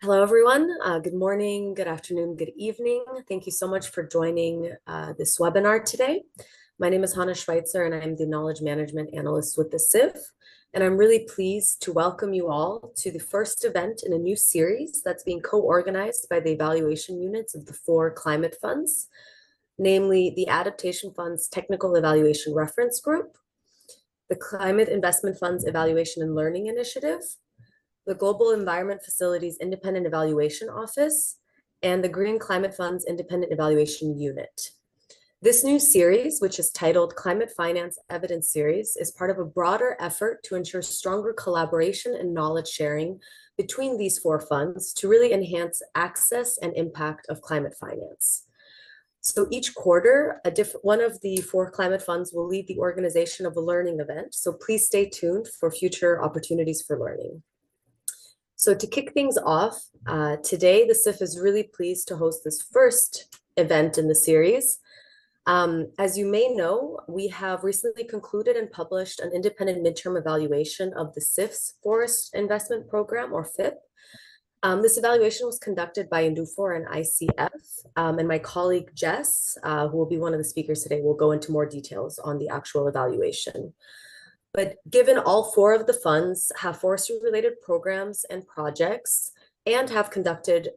Hello, everyone. Good morning, good afternoon, good evening. Thank you so much for joining this webinar today. My name is Hannah Schweitzer, and I'm the Knowledge Management Analyst with the CIF. And I'm really pleased to welcome you all to the first event in a new series that's being co-organized by the evaluation units of the 4 climate funds, namely the Adaptation Fund's Technical Evaluation Reference Group, the Climate Investment Fund's Evaluation and Learning Initiative, the Global Environment Facilities Independent Evaluation Office, and the Green Climate Fund's Independent Evaluation Unit. This new series, which is titled Climate Finance Evidence Series, is part of a broader effort to ensure stronger collaboration and knowledge sharing between these 4 funds to really enhance access and impact of climate finance. So each quarter, one of the 4 climate funds will lead the organization of a learning event. So please stay tuned for future opportunities for learning. So to kick things off, today the CIF is really pleased to host this first event in the series. As you may know, we have recently concluded and published an independent midterm evaluation of the CIF's Forest Investment Program, or FIP. This evaluation was conducted by Indufor and ICF, and my colleague Jess, who will be one of the speakers today, will go into more details on the actual evaluation. But given all 4 of the funds have forestry-related programs and projects and have conducted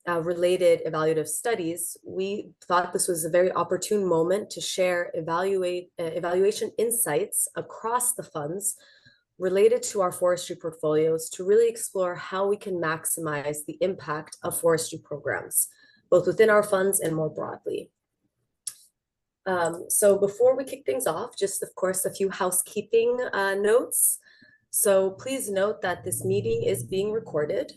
related evaluative studies, we thought this was a very opportune moment to share evaluation insights across the funds related to our forestry portfolios to really explore how we can maximize the impact of forestry programs, both within our funds and more broadly. So before we kick things off, just of course, a few housekeeping notes. So please note that this meeting is being recorded.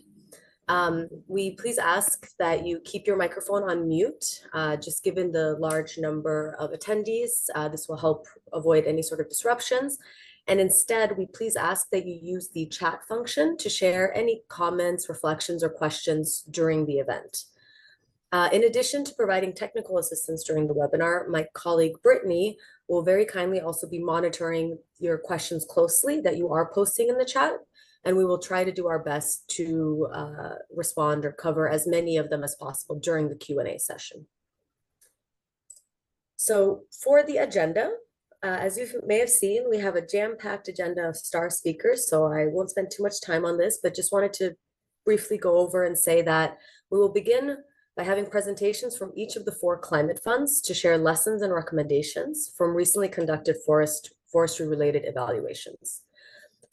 We please ask that you keep your microphone on mute, just given the large number of attendees. This will help avoid any sort of disruptions. And instead, we please ask that you use the chat function to share any comments, reflections, or questions during the event. In addition to providing technical assistance during the webinar, my colleague Brittany will very kindly also be monitoring your questions closely that you are posting in the chat, and we will try to do our best to respond or cover as many of them as possible during the Q&A session. So for the agenda, as you may have seen, we have a jam-packed agenda of star speakers, so I won't spend too much time on this, but just wanted to briefly go over and say that we will begin by having presentations from each of the 4 climate funds to share lessons and recommendations from recently conducted forestry-related evaluations.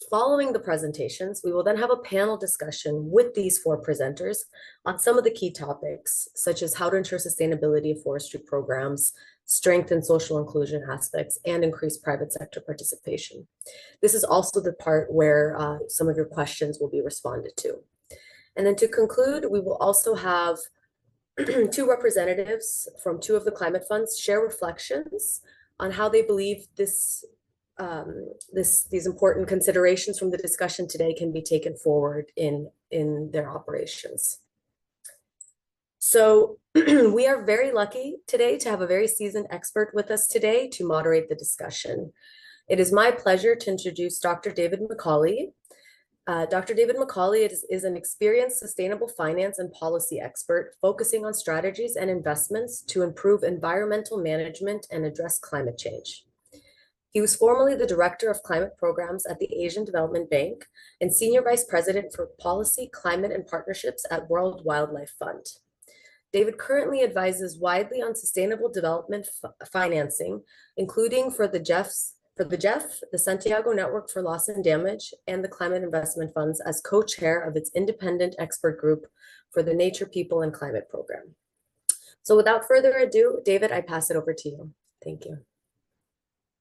Following the presentations, we will then have a panel discussion with these 4 presenters on some of the key topics, such as how to ensure sustainability of forestry programs, strengthen social inclusion aspects, and increase private sector participation. This is also the part where some of your questions will be responded to. And then to conclude, we will also have 2 representatives from 2 of the climate funds share reflections on how they believe these important considerations from the discussion today can be taken forward in their operations. So we are very lucky today to have a very seasoned expert with us today to moderate the discussion. It is my pleasure to introduce Dr. David McCauley. Dr. David McCauley is an experienced sustainable finance and policy expert focusing on strategies and investments to improve environmental management and address climate change. He was formerly the Director of Climate Programs at the Asian Development Bank and Senior Vice President for Policy, Climate, and Partnerships at World Wildlife Fund. David currently advises widely on sustainable development financing, including for the the Santiago Network for Loss and Damage, and the Climate Investment Funds as co-chair of its independent expert group for the Nature, People, and Climate Program. So without further ado, David, I pass it over to you. Thank you.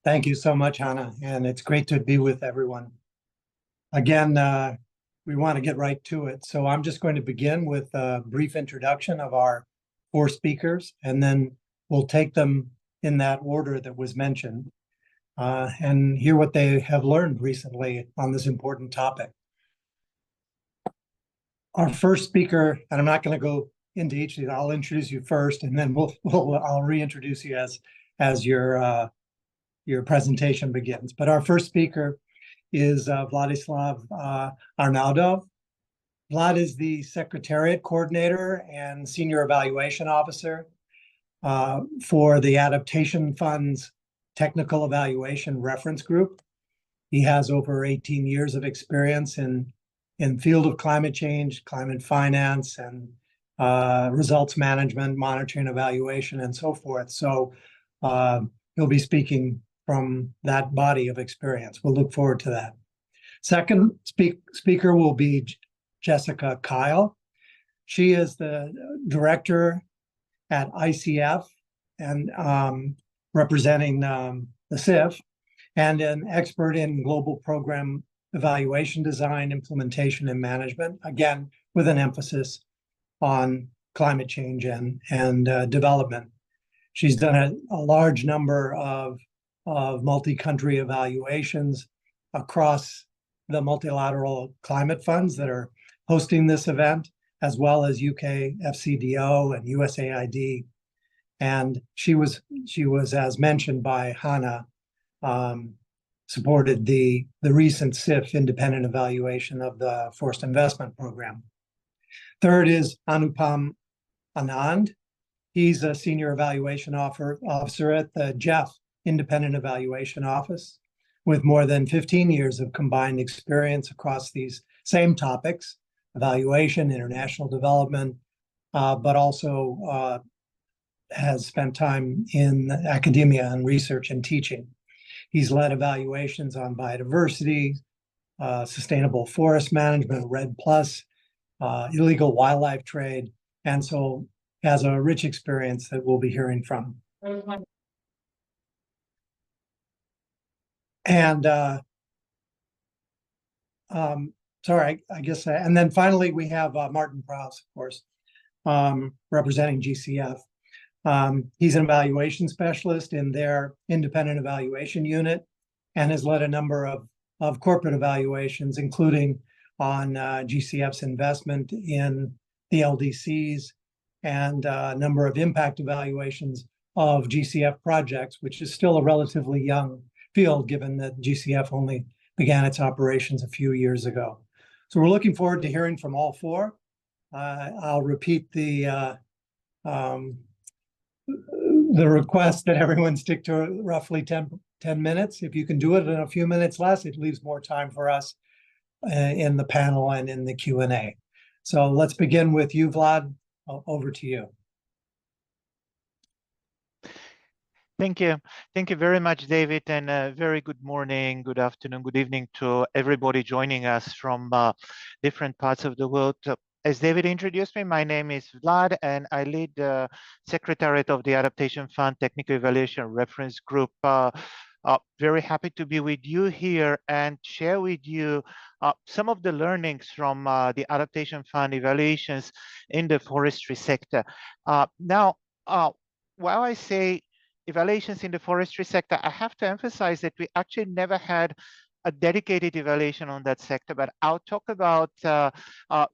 Thank you so much, Hannah, and it's great to be with everyone. Again, we want to get right to it. So I'm just going to begin with a brief introduction of our 4 speakers, and then we'll take them in that order that was mentioned. And hear what they have learned recently on this important topic. Our first speaker, and I'm not going to go into each of these, I'll introduce you first, and then I'll reintroduce you as your presentation begins. But our first speaker is Vladislav Arnaudov. Vlad is the Secretariat Coordinator and Senior Evaluation Officer for the Adaptation Fund's Technical Evaluation Reference Group. He has over 18 years of experience in field of climate change, climate finance, and results management, monitoring, evaluation, and so forth. So he'll be speaking from that body of experience. We'll look forward to that. Second speaker will be Jessica Kyle. She is the director at ICF and representing the CIF, and an expert in global program evaluation design, implementation, and management, again, with an emphasis on climate change and development. She's done a large number of multi-country evaluations across the multilateral climate funds that are hosting this event, as well as UK FCDO and USAID. And she was, as mentioned by Hannah, supported the recent CIF independent evaluation of the Forest Investment Program. Third is Anupam Anand. He's a senior evaluation officer at the Jeff Independent Evaluation Office, with more than 15 years of combined experience across these same topics: evaluation, international development, but also has spent time in academia and research and teaching. He's led evaluations on biodiversity, sustainable forest management, REDD+, illegal wildlife trade, and so has a rich experience that we'll be hearing from. And sorry, I guess, and then finally we have Martin Prowse, of course, representing GCF. He's an evaluation specialist in their independent evaluation unit and has led a number of corporate evaluations, including on GCF's investment in the LDCs and a number of impact evaluations of GCF projects, which is still a relatively young field, given that GCF only began its operations a few years ago. So we're looking forward to hearing from all four. I'll repeat the request that everyone stick to roughly 10 minutes. If you can do it in a few minutes less, it leaves more time for us in the panel and in the Q&A. So let's begin with you, Vlad. Over to you. Thank you. Thank you very much, David, and very good morning, good afternoon, good evening to everybody joining us from different parts of the world. As David introduced me, my name is Vlad, and I lead the Secretariat of the Adaptation Fund Technical Evaluation Reference Group. Very happy to be with you here and share with you some of the learnings from the Adaptation Fund evaluations in the forestry sector. Now, while I say evaluations in the forestry sector, I have to emphasize that we actually never had a dedicated evaluation on that sector, but I'll talk about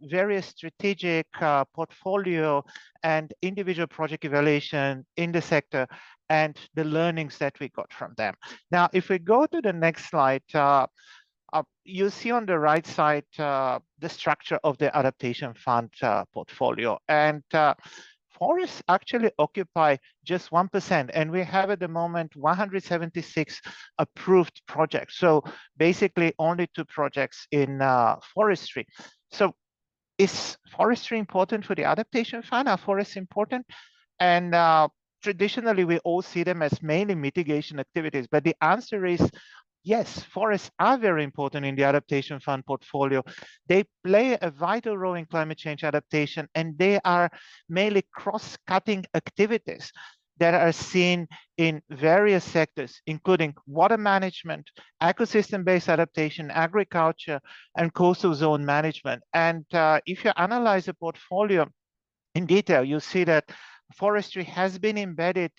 various strategic portfolio and individual project evaluation in the sector and the learnings that we got from them. Now, if we go to the next slide, you see on the right side the structure of the Adaptation Fund portfolio. And forests actually occupy just 1%, and we have at the moment 176 approved projects. So basically only 2 projects in forestry. So is forestry important for the Adaptation Fund? Are forests important? And traditionally, we all see them as mainly mitigation activities, but the answer is yes, forests are very important in the Adaptation Fund portfolio. They play a vital role in climate change adaptation, and they are mainly cross-cutting activities that are seen in various sectors, including water management, ecosystem-based adaptation, agriculture, and coastal zone management. And if you analyze the portfolio in detail, you'll see that forestry has been embedded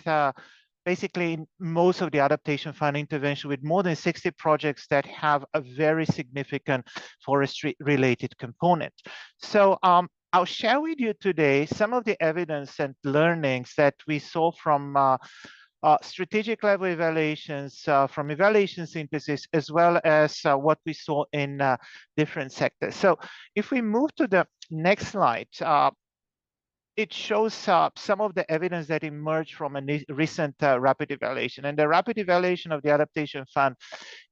basically in most of the Adaptation Fund intervention, with more than 60 projects that have a very significant forestry-related component. So I'll share with you today some of the evidence and learnings that we saw from strategic level evaluations from evaluation synthesis, as well as what we saw in different sectors. So if we move to the next slide, it shows some of the evidence that emerged from a recent rapid evaluation. And the rapid evaluation of the adaptation fund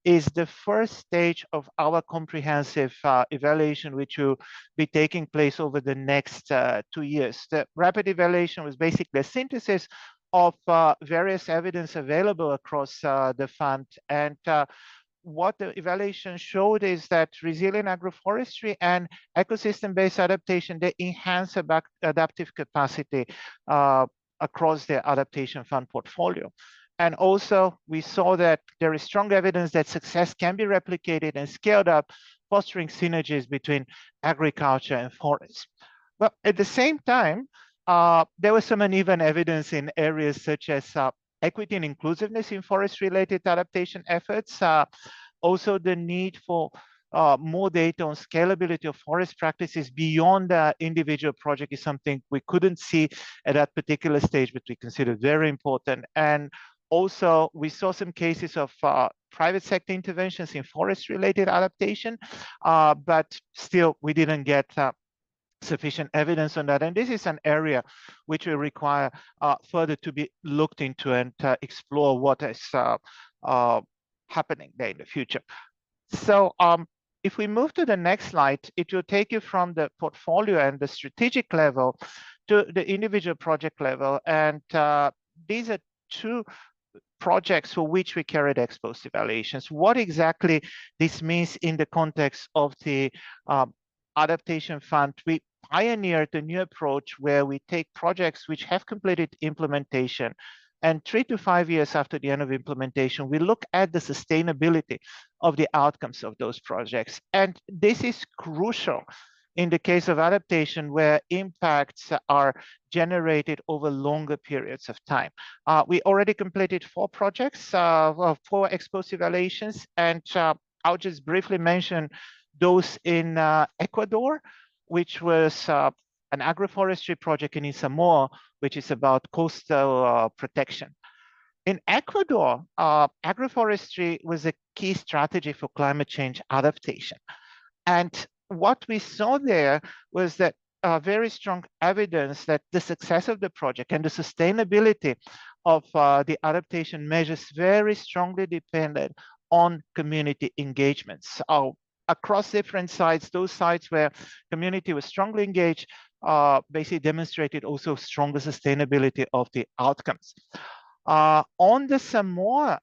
is the first stage of our comprehensive evaluation, which will be taking place over the next 2 years. The rapid evaluation was basically a synthesis of various evidence available across the fund. And what the evaluation showed is that resilient agroforestry and ecosystem-based adaptation, they enhance adaptive capacity across the adaptation fund portfolio. And also, we saw that there is strong evidence that success can be replicated and scaled up, fostering synergies between agriculture and forests. But at the same time, there was some uneven evidence in areas such as equity and inclusiveness in forest-related adaptation efforts. Also, the need for more data on scalability of forest practices beyond the individual project is something we couldn't see at that particular stage, but we consider very important. And also, we saw some cases of private sector interventions in forest-related adaptation, but still, we didn't get sufficient evidence on that. And this is an area which will require further to be looked into and explore what is happening there in the future. So if we move to the next slide, it will take you from the portfolio and the strategic level to the individual project level. And these are two projects for which we carried ex post evaluations. What exactly this means in the context of the adaptation fund, we pioneered a new approach where we take projects which have completed implementation, and 3 to 5 years after the end of implementation, we look at the sustainability of the outcomes of those projects. And this is crucial in the case of adaptation, where impacts are generated over longer periods of time. We already completed 4 projects, 4 ex post evaluations, and I'll just briefly mention those in Ecuador, which was an agroforestry project in Samoa, which is about coastal protection. In Ecuador, agroforestry was a key strategy for climate change adaptation. And what we saw there was that very strong evidence that the success of the project and the sustainability of the adaptation measures very strongly depended on community engagements. Across different sites, those sites where community was strongly engaged basically demonstrated also stronger sustainability of the outcomes. On the Samoa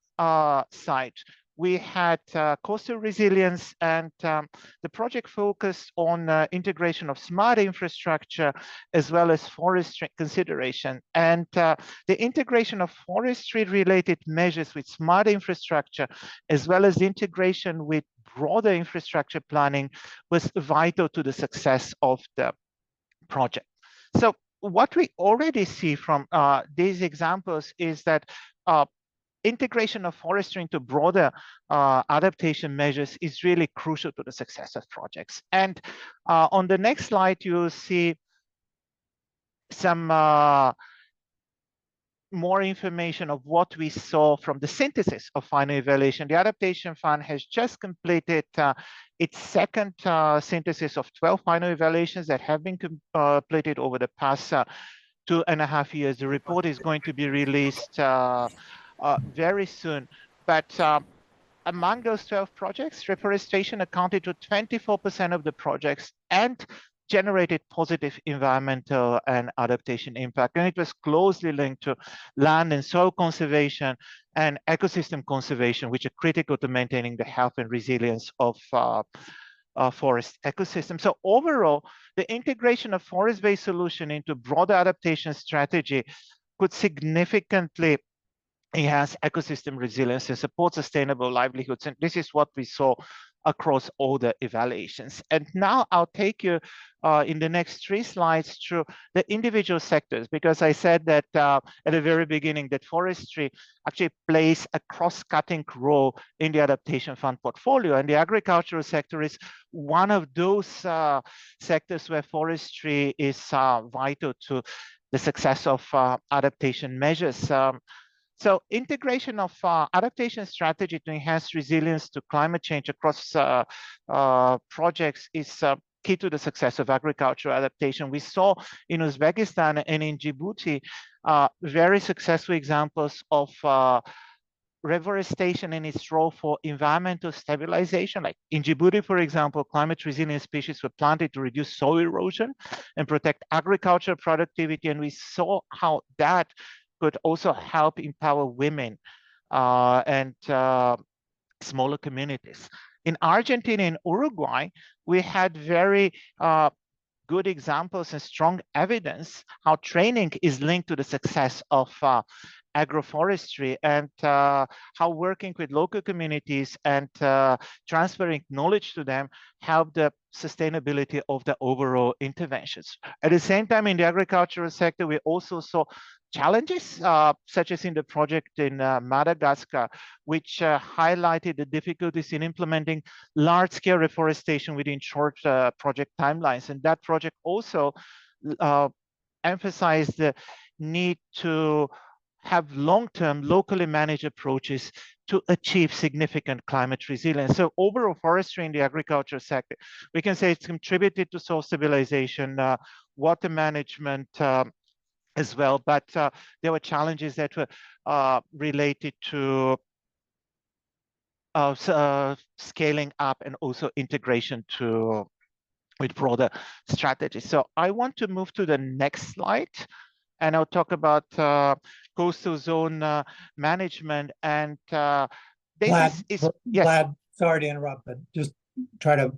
site, we had coastal resilience, and the project focused on integration of smart infrastructure as well as forestry consideration. And the integration of forestry-related measures with smart infrastructure, as well as the integration with broader infrastructure planning, was vital to the success of the project. So what we already see from these examples is that integration of forestry into broader adaptation measures is really crucial to the success of projects. And on the next slide, you'll see some more information of what we saw from the synthesis of final evaluation. The Adaptation Fund has just completed its second synthesis of 12 final evaluations that have been completed over the past 2.5 years. The report is going to be released very soon. But among those 12 projects, reforestation accounted to 24% of the projects and generated positive environmental and adaptation impact. And it was closely linked to land and soil conservation and ecosystem conservation, which are critical to maintaining the health and resilience of forest ecosystem. So overall, the integration of forest-based solution into broader adaptation strategy could significantly enhance ecosystem resilience and support sustainable livelihoods. And this is what we saw across all the evaluations. And now I'll take you in the next 3 slides through the individual sectors, because I said that at the very beginning that forestry actually plays a cross-cutting role in the adaptation fund portfolio. And the agricultural sector is one of those sectors where forestry is vital to the success of adaptation measures. So integration of adaptation strategy to enhance resilience to climate change across projects is key to the success of agricultural adaptation. We saw in Uzbekistan and in Djibouti very successful examples of reforestation and its role for environmental stabilization. Like in Djibouti, for example, climate resilient species were planted to reduce soil erosion and protect agricultural productivity. And we saw how that could also help empower women and smaller communities. In Argentina and Uruguay, we had very good examples and strong evidence how training is linked to the success of agroforestry, and how working with local communities and transferring knowledge to them help the sustainability of the overall interventions. At the same time, in the agricultural sector, we also saw challenges, such as in the project in Madagascar, which highlighted the difficulties in implementing large-scale reforestation within short project timelines. And that project also emphasized the need to have long-term, locally managed approaches to achieve significant climate resilience. So overall forestry in the agriculture sector, we can say it's contributed to soil stabilization, water management, as well, but there were challenges that were related to scaling up and also integration with broader strategies. So I want to move to the next slide, and I'll talk about coastal zone management. And Vlad, yes. Vlad, sorry to interrupt, but just try to,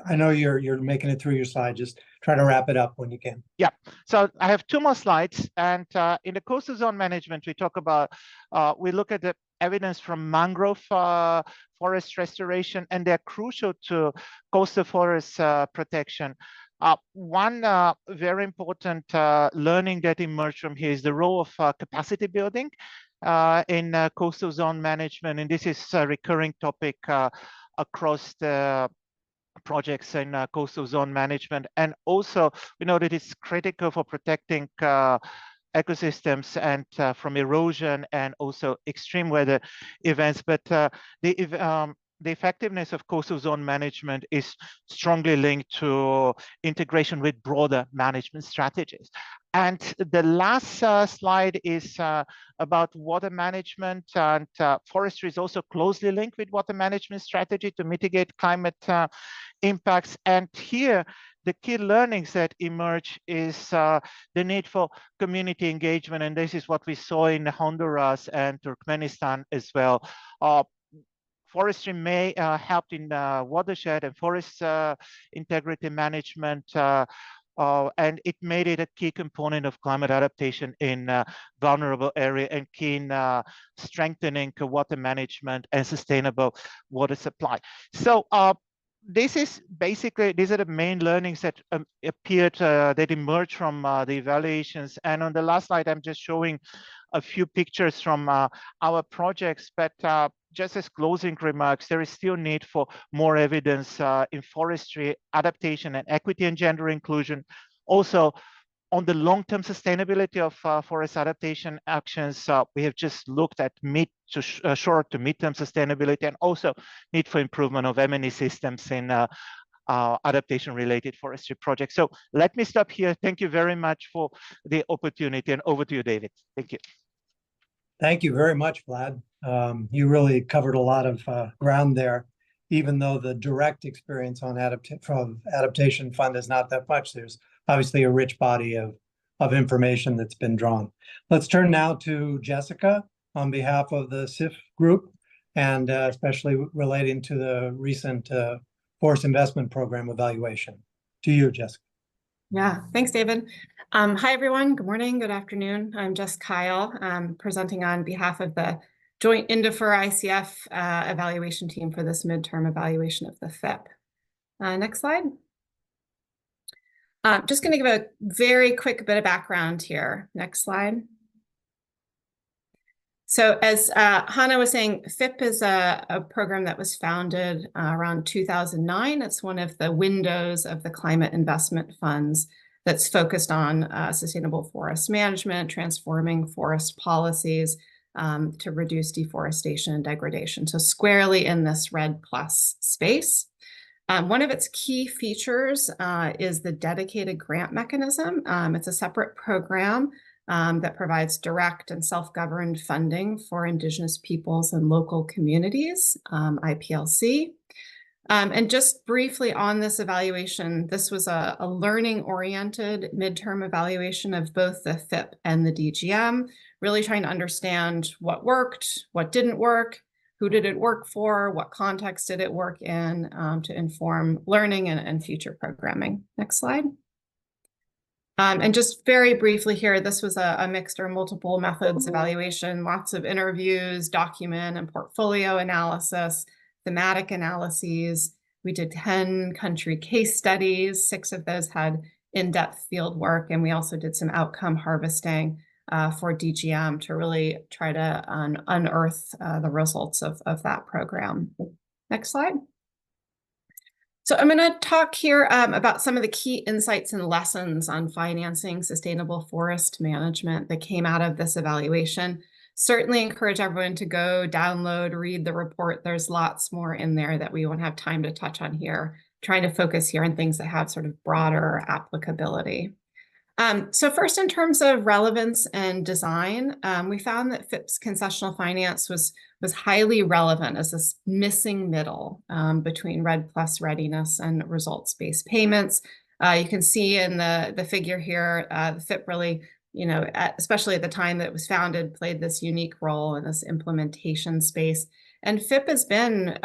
I know you're making it through your slide, just try to wrap it up when you can. Yeah, so I have 2 more slides, and in the coastal zone management, we talk about, we look at the evidence from mangrove forest restoration, and they're crucial to coastal forest protection. One very important learning that emerged from here is the role of capacity building in coastal zone management, and this is a recurring topic across the projects in coastal zone management. And also, we know that it's critical for protecting ecosystems and from erosion and also extreme weather events. But the effectiveness of coastal zone management is strongly linked to integration with broader management strategies. And the last slide is about water management, and forestry is also closely linked with water management strategy to mitigate climate impacts. And here, the key learnings that emerge is the need for community engagement, and this is what we saw in Honduras and Turkmenistan as well. Forestry may help in watershed and forest integrity management, and it made it a key component of climate adaptation in vulnerable area and key in strengthening water management and sustainable water supply. So this is basically, these are the main learnings that appeared, that emerged from the evaluations. And on the last slide, I'm just showing a few pictures from our projects, but just as closing remarks, there is still need for more evidence in forestry adaptation and equity and gender inclusion. Also, on the long-term sustainability of forest adaptation actions, we have just looked at short to mid-term sustainability, and also need for improvement of M&E systems in adaptation-related forestry projects. So let me stop here. Thank you very much for the opportunity, and over to you, David. Thank you. Thank you very much, Vlad. You really covered a lot of ground there, even though the direct experience on from Adaptation Fund is not that much. There's obviously a rich body of information that's been drawn. Let's turn now to Jessica on behalf of the SIF group, and especially relating to the recent Forest Investment Program evaluation. To you, Jessica. Yeah, thanks, David. Hi, everyone. Good morning, good afternoon. I'm Jess Kyle, presenting on behalf of the Joint INDIFER ICF evaluation team for this midterm evaluation of the FIP. Next slide. Just going to give a very quick bit of background here. Next slide. So as Hannah was saying, FIP is a program that was founded around 2009. It's one of the windows of the climate investment funds that's focused on sustainable forest management, transforming forest policies, to reduce deforestation and degradation. So squarely in this REDD+ space. One of its key features is the dedicated grant mechanism. It's a separate program that provides direct and self-governed funding for Indigenous peoples and local communities, IPLC. And just briefly on this evaluation, this was a learning-oriented midterm evaluation of both the FIP and the DGM, really trying to understand what worked, what didn't work, who did it work for, what context did it work in, to inform learning and future programming. Next slide. And just very briefly here, this was a mixed or multiple methods evaluation, lots of interviews, document and portfolio analysis, thematic analyses. We did 10 country case studies. 6 of those had in-depth field work, and we also did some outcome harvesting for DGM to really try to unearth the results of that program. Next slide. So I'm going to talk here about some of the key insights and lessons on financing sustainable forest management that came out of this evaluation. Certainly encourage everyone to go download, read the report. There's lots more in there that we won't have time to touch on here. Trying to focus here on things that have sort of broader applicability. So first, in terms of relevance and design, we found that FIP's concessional finance was highly relevant as this missing middle between REDD+ readiness and results-based payments. You can see in the figure here, the FIP really, especially at the time that it was founded, played this unique role in this implementation space. And FIP has been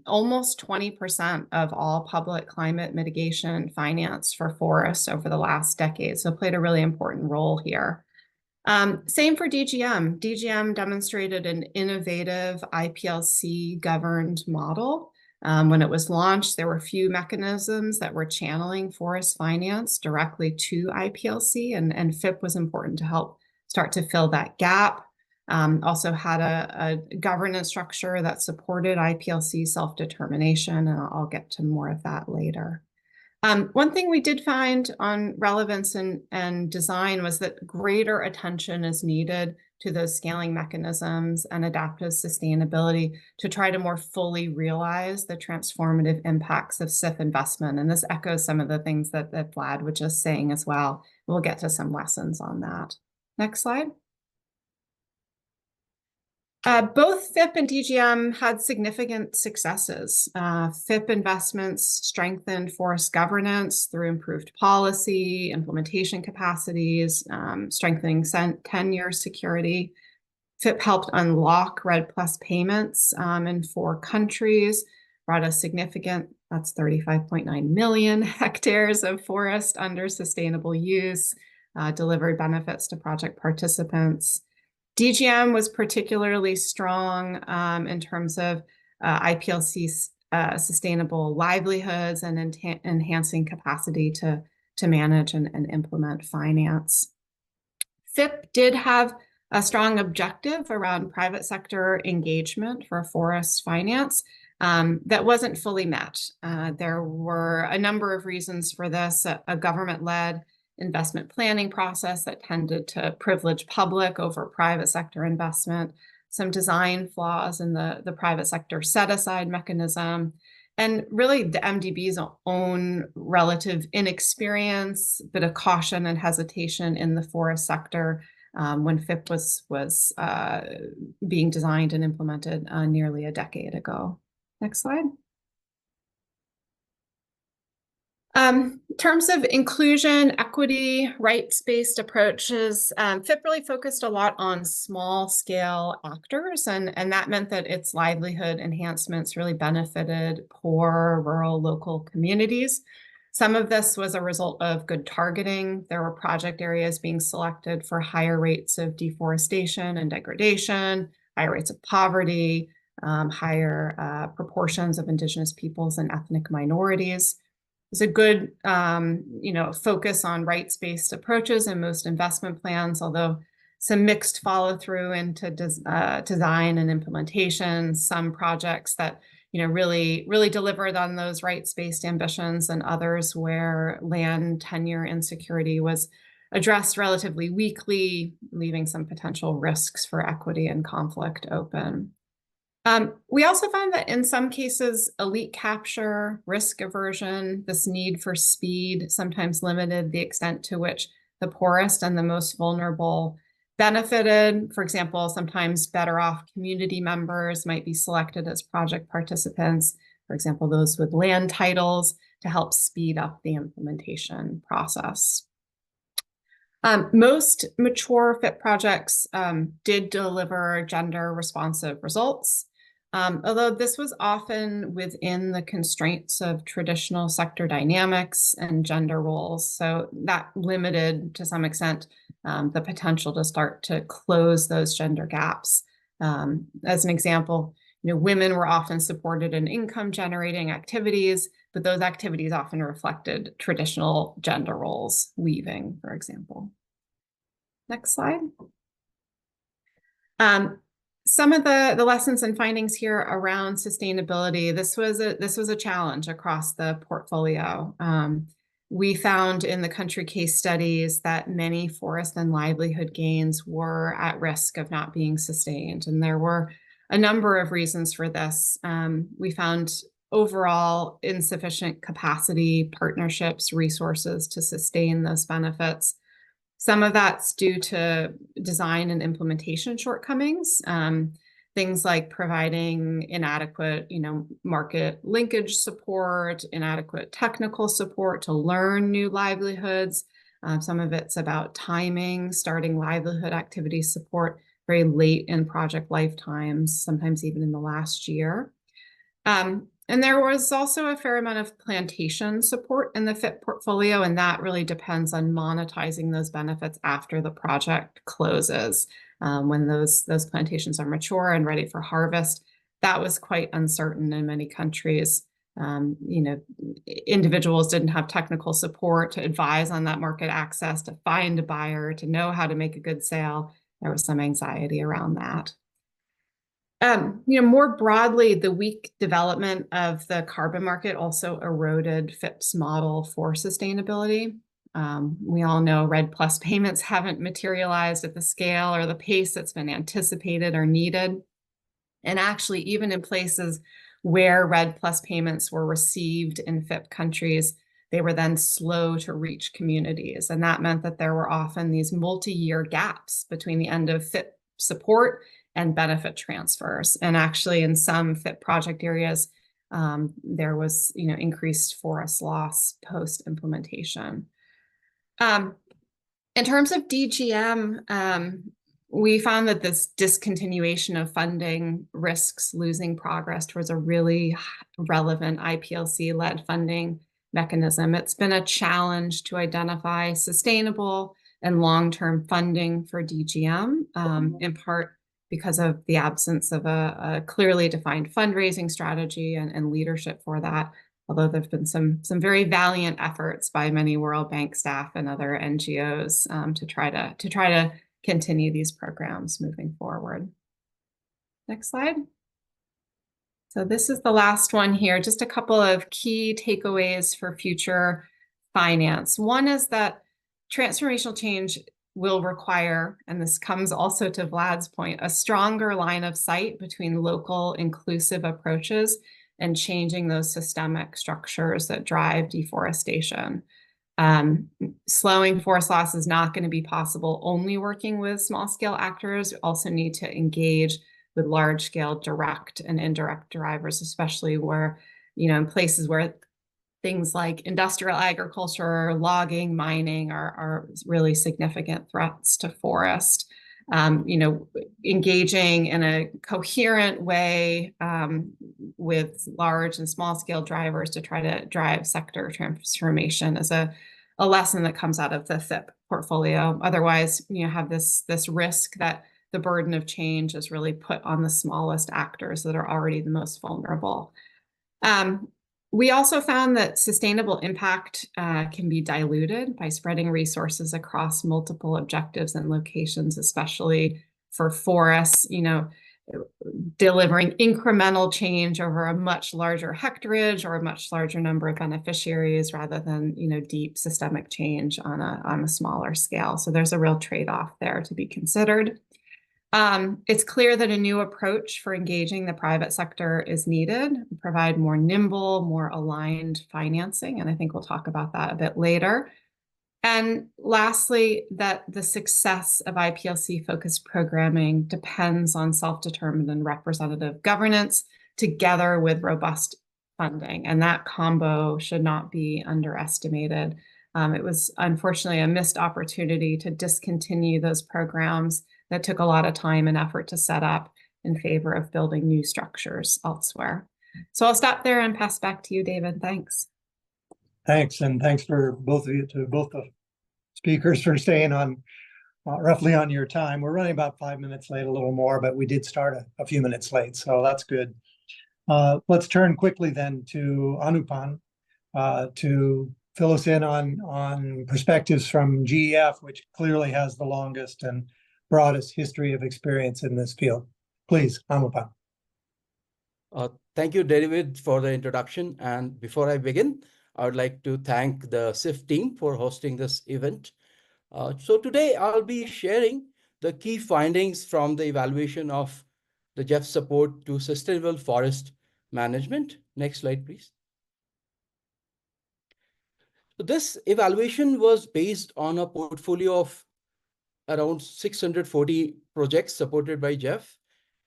almost 20% of all public climate mitigation finance for forests over the last decade, so played a really important role here. Same for DGM. DGM demonstrated an innovative IPLC-governed model. When it was launched, there were few mechanisms that were channeling forest finance directly to IPLC, and FIP was important to help start to fill that gap. Also had a governance structure that supported IPLC self-determination, and I'll get to more of that later. One thing we did find on relevance and design was that greater attention is needed to those scaling mechanisms and adaptive sustainability to try to more fully realize the transformative impacts of SIF investment. And this echoes some of the things that Vlad was just saying as well. We'll get to some lessons on that. Next slide. Both FIP and DGM had significant successes. FIP investments strengthened forest governance through improved policy, implementation capacities, strengthening tenure security. FIP helped unlock REDD+ payments in 4 countries, brought a significant, that's 35.9 million hectares of forest under sustainable use, delivered benefits to project participants. DGM was particularly strong in terms of IPLC's sustainable livelihoods and enhancing capacity to manage and implement finance. FIP did have a strong objective around private sector engagement for forest finance that wasn't fully met. There were a number of reasons for this, a government-led investment planning process that tended to privilege public over private sector investment, some design flaws in the private sector set-aside mechanism, and really the MDB's own relative inexperience, bit of caution and hesitation in the forest sector when FIP was being designed and implemented nearly a decade ago. Next slide. In terms of inclusion, equity, rights-based approaches, FIP really focused a lot on small-scale actors, and that meant that its livelihood enhancements really benefited poor, rural, local communities. Some of this was a result of good targeting. There were project areas being selected for higher rates of deforestation and degradation, higher rates of poverty, higher proportions of Indigenous peoples and ethnic minorities. There's a good, focus on rights-based approaches in most investment plans, although some mixed follow-through into design and implementation. Some projects that, really delivered on those rights-based ambitions, and others where land tenure insecurity was addressed relatively weakly, leaving some potential risks for equity and conflict open. We also found that in some cases, elite capture, risk aversion, this need for speed sometimes limited the extent to which the poorest and the most vulnerable benefited. For example, sometimes better off community members might be selected as project participants, for example, those with land titles, to help speed up the implementation process. Most mature FIP projects did deliver gender responsive results, although this was often within the constraints of traditional sector dynamics and gender roles. So that limited to some extent the potential to start to close those gender gaps. As an example, women were often supported in income generating activities, but those activities often reflected traditional gender roles, weaving, for example. Next slide. Some of the lessons and findings here around sustainability, this was a challenge across the portfolio. We found in the country case studies that many forest and livelihood gains were at risk of not being sustained, and there were a number of reasons for this. We found overall insufficient capacity, partnerships, resources to sustain those benefits. Some of that's due to design and implementation shortcomings, things like providing inadequate, market linkage support, inadequate technical support to learn new livelihoods. Some of it's about timing, starting livelihood activity support very late in project lifetimes, sometimes even in the last year. And there was also a fair amount of plantation support in the FIP portfolio, and that really depends on monetizing those benefits after the project closes. When those plantations are mature and ready for harvest, that was quite uncertain in many countries. Individuals didn't have technical support to advise on that market access, to find a buyer, to know how to make a good sale. There was some anxiety around that. More broadly, the weak development of the carbon market also eroded FIP's model for sustainability. We all know REDD+ payments haven't materialized at the scale or the pace that's been anticipated or needed. And actually, even in places where REDD+ payments were received in FIP countries, they were then slow to reach communities. And that meant that there were often these multi-year gaps between the end of FIP support and benefit transfers. And actually, in some FIP project areas, there was increased forest loss post-implementation. In terms of DGM, we found that this discontinuation of funding risks losing progress towards a really relevant IPLC-led funding mechanism. It's been a challenge to identify sustainable and long-term funding for DGM, in part because of the absence of a clearly defined fundraising strategy and leadership for that. Although there have been some very valiant efforts by many World Bank staff and other NGOs to try to continue these programs moving forward. Next slide. So this is the last one here. Just a couple of key takeaways for future finance. One is that transformational change will require, and this comes also to Vlad's point, a stronger line of sight between local inclusive approaches and changing those systemic structures that drive deforestation. Slowing forest loss is not going to be possible only working with small-scale actors. We also need to engage with large-scale direct and indirect drivers, especially where, in places where things like industrial agriculture, logging, mining are really significant threats to forest. Engaging in a coherent way with large and small scale drivers to try to drive sector transformation is a lesson that comes out of the FIP portfolio. Otherwise, have this risk that the burden of change is really put on the smallest actors that are already the most vulnerable. We also found that sustainable impact can be diluted by spreading resources across multiple objectives and locations, especially for forests. delivering incremental change over a much larger hectarage or a much larger number of beneficiaries rather than, deep systemic change on a smaller scale. So there's a real trade-off there to be considered. It's clear that a new approach for engaging the private sector is needed, provide more nimble, more aligned financing, and I think we'll talk about that a bit later. And lastly, that the success of IPLC-focused programming depends on self-determined and representative governance together with robust funding, and that combo should not be underestimated. It was unfortunately a missed opportunity to discontinue those programs that took a lot of time and effort to set up in favor of building new structures elsewhere. So I'll stop there and pass back to you, David. Thanks. Thanks, and thanks for both of you, to both the speakers, for staying on roughly on your time. We're running about 5 minutes late, a little more, but we did start a few minutes late, so that's good. Let's turn quickly then to Anupan to fill us in on perspectives from GEF, which clearly has the longest and broadest history of experience in this field. Please, Anupan. Thank you, David, for the introduction. And before I begin, I would like to thank the SIF team for hosting this event. So today I'll be sharing the key findings from the evaluation of the GEF support to sustainable forest management. Next slide, please. So this evaluation was based on a portfolio of around 640 projects supported by GEF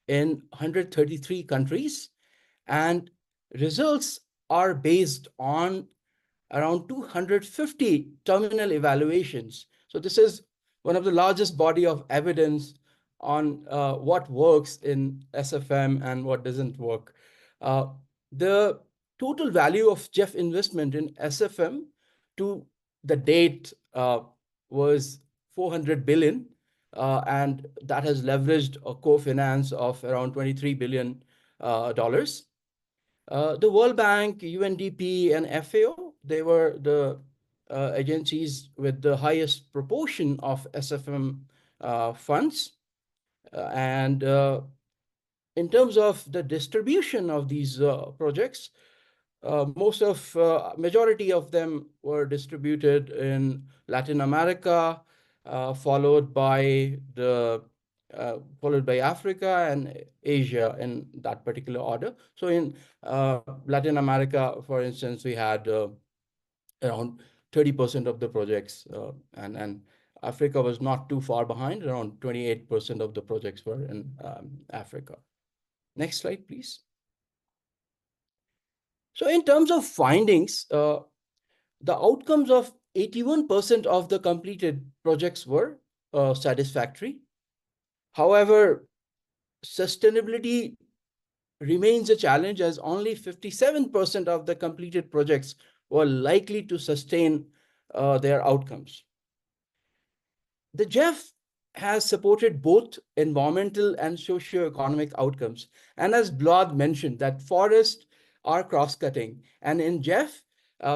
in 133 countries. And results are based on around 250 terminal evaluations. So this is one of the largest body of evidence on what works in SFM and what doesn't work. The total value of GEF investment in SFM to the date was 400 billion, and that has leveraged a co-finance of around $23 billion. The World Bank, UNDP, and FAO, they were the agencies with the highest proportion of SFM funds. And in terms of the distribution of these projects, majority of them were distributed in Latin America, followed by Africa and Asia in that particular order. So in Latin America, for instance, we had around 30% of the projects, and Africa was not too far behind. Around 28% of the projects were in Africa. Next slide, please. So in terms of findings, the outcomes of 81% of the completed projects were satisfactory. However, sustainability remains a challenge, as only 57% of the completed projects were likely to sustain their outcomes. The GEF has supported both environmental and socio-economic outcomes. And as Blad mentioned, that forests are cross-cutting. And in GEF,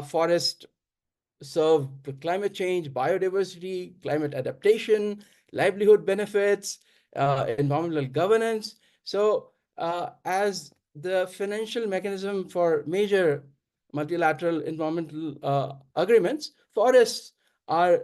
forests serve the climate change, biodiversity, climate adaptation, livelihood benefits, environmental governance. So as the financial mechanism for major multilateral environmental agreements, forests are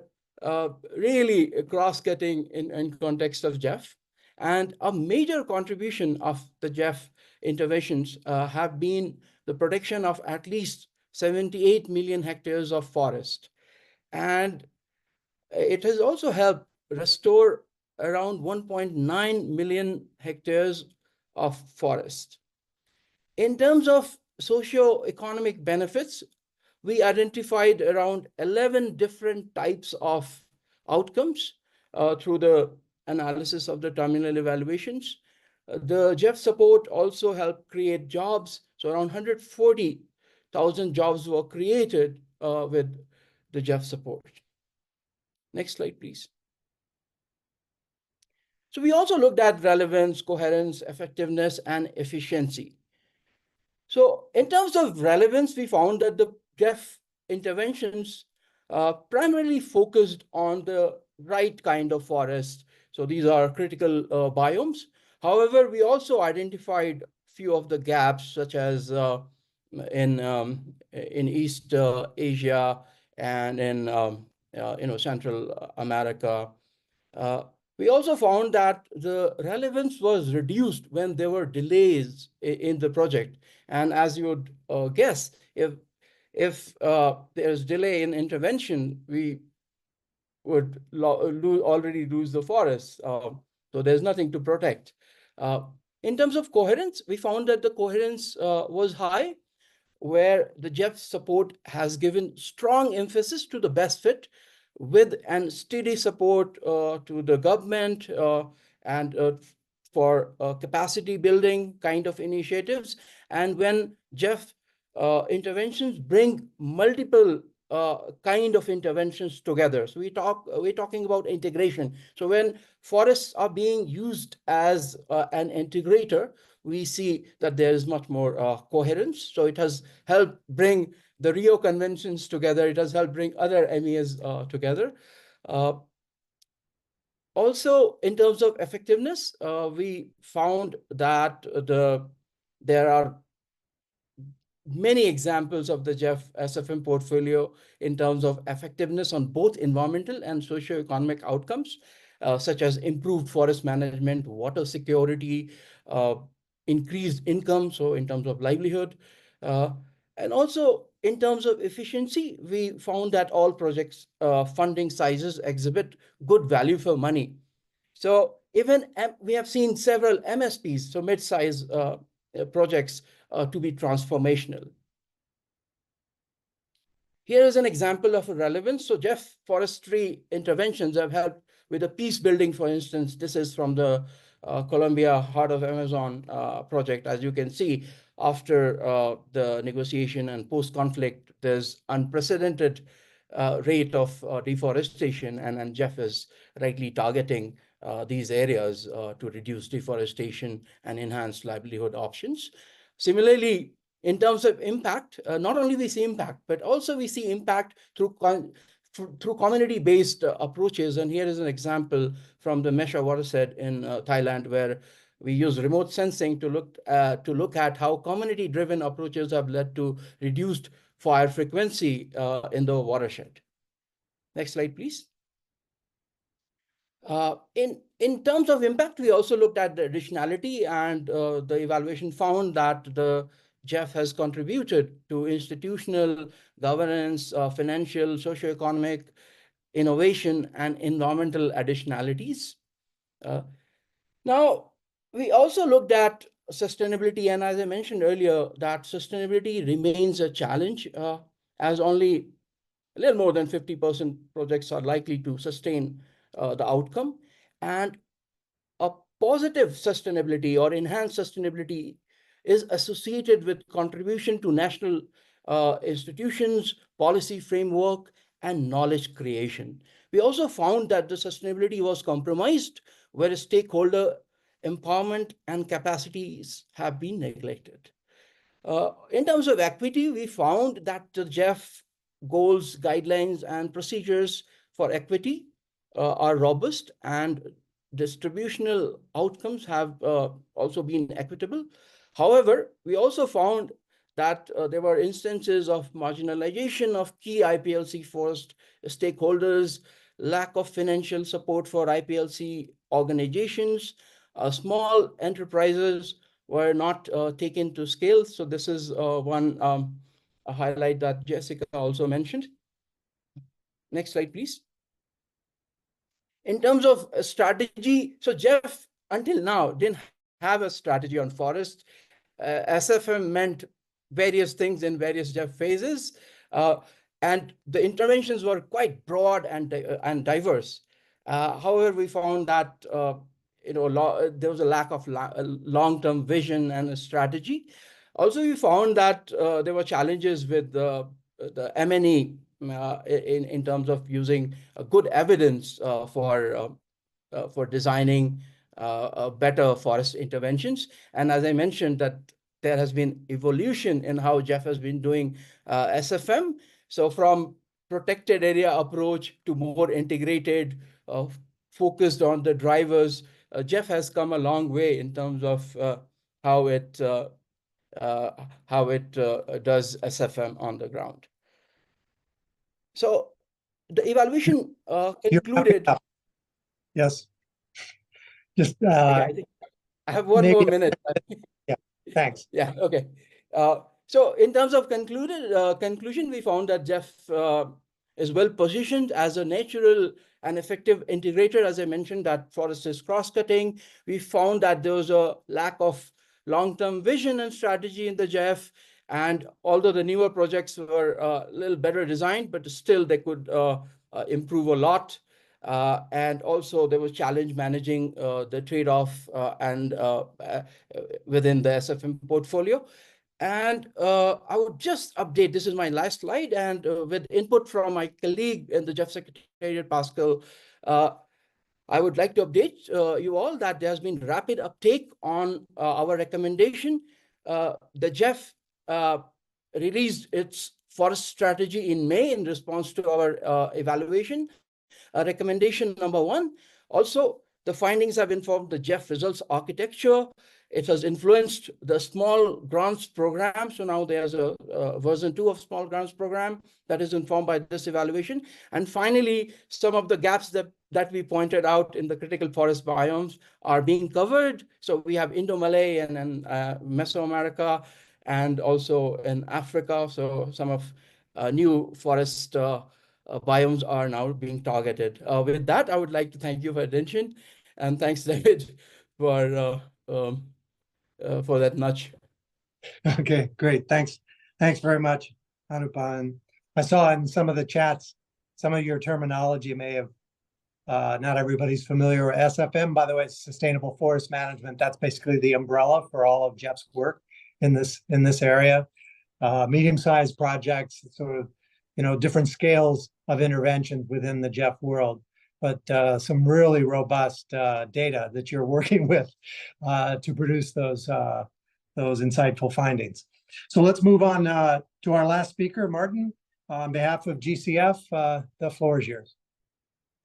really cross-cutting in context of GEF. And a major contribution of the GEF interventions have been the protection of at least 78 million hectares of forest. And it has also helped restore around 1.9 million hectares of forest. In terms of socio-economic benefits, we identified around 11 different types of outcomes through the analysis of the terminal evaluations. The GEF support also helped create jobs. So around 140,000 jobs were created with the GEF support. Next slide, please. So we also looked at relevance, coherence, effectiveness, and efficiency. So in terms of relevance, we found that the GEF interventions primarily focused on the right kind of forest. So these are critical biomes. However, we also identified few of the gaps, such as in East Asia and in Central America. We also found that the relevance was reduced when there were delays in the project. And as you would guess, if there's delay in intervention, we would already lose the forest. So there's nothing to protect. In terms of coherence, we found that the coherence was high, where the JEF support has given strong emphasis to the best fit with and steady support to the government and for capacity building kind of initiatives. And when JEF interventions bring multiple kind of interventions together. So we're talking about integration. So when forests are being used as an integrator, we see that there is much more coherence. So it has helped bring the Rio Conventions together. It has helped bring other MEAs together. Also, in terms of effectiveness, we found that there are many examples of the JEF SFM portfolio in terms of effectiveness on both environmental and socio-economic outcomes, such as improved forest management, water security, increased income, so in terms of livelihood. And also in terms of efficiency, we found that all projects funding sizes exhibit good value for money. So even we have seen several MSPs, so mid-size projects, to be transformational. Here is an example of a relevance. So JEF forestry interventions have helped with the peace building, for instance. This is from the Colombia Heart of Amazon project. As you can see, after the negotiation and post-conflict, there's unprecedented rate of deforestation, and JEF is rightly targeting these areas to reduce deforestation and enhance livelihood options. Similarly, in terms of impact, not only we see impact, but also we see impact through community-based approaches. And here is an example from the Mesha watershed in Thailand, where we use remote sensing to look at how community-driven approaches have led to reduced fire frequency in the watershed. Next slide, please. In terms of impact, we also looked at the additionality, and the evaluation found that the JEF has contributed to institutional governance, financial, socioeconomic, innovation, and environmental additionalities. Now, we also looked at sustainability, and as I mentioned earlier, that sustainability remains a challenge, as only a little more than 50% projects are likely to sustain the outcome. And a positive sustainability or enhanced sustainability is associated with contribution to national institutions, policy framework, and knowledge creation. We also found that the sustainability was compromised where stakeholder empowerment and capacities have been neglected. In terms of equity, we found that the JEF goals, guidelines, and procedures for equity are robust, and distributional outcomes have also been equitable. However, we also found that there were instances of marginalization of key IPLC forest stakeholders, lack of financial support for IPLC organizations, small enterprises were not taken to scale. So this is one a highlight that Jessica also mentioned. Next slide, please. In terms of strategy, so JEF until now didn't have a strategy on forest. SFM meant various things in various JEF phases, and the interventions were quite broad and diverse. However, we found that there was a lack of long-term vision and a strategy. Also, we found that there were challenges with the M&E in terms of using good evidence for designing better forest interventions. And as I mentioned, that there has been evolution in how JEF has been doing SFM. So from protected area approach to more integrated, focused on the drivers, GEF has come a long way in terms of how it does SFM on the ground. So the evaluation concluded. Yes. Just I think I have one maybe more minute. Yeah, thanks. Yeah, okay. So in terms of conclusion, we found that GEF is well positioned as a natural and effective integrator. As I mentioned, that forest is cross-cutting. We found that there was a lack of long-term vision and strategy in the GEF. And although the newer projects were a little better designed, but still they could improve a lot. And also there was challenge managing the trade-off and within the SFM portfolio. And I would just update, this is my last slide, and with input from my colleague in the GEF Secretariat, Pascal, I would like to update you all that there has been rapid uptake on our recommendation. The GEF released its forest strategy in May in response to our evaluation. Recommendation number 1. Also, the findings have informed the GEF results architecture. It has influenced the small grants program. So now there's a version 2 of small grants program that is informed by this evaluation. And finally, some of the gaps that we pointed out in the critical forest biomes are being covered. So we have Indo-Malay and Mesoamerica, and also in Africa. So some of new forest biomes are now being targeted. With that, I would like to thank you for attention, and thanks, David, for that nudge. Okay, great. Thanks very much, Anupan. I saw in some of the chats, some of your terminology may have, not everybody's familiar with SFM. By the way, Sustainable Forest Management. That's basically the umbrella for all of Jeff's work in this area. Medium-sized projects, sort of, different scales of interventions within the Jeff world, but some really robust data that you're working with to produce those insightful findings. So let's move on to our last speaker, Martin, on behalf of GCF. The floor is yours.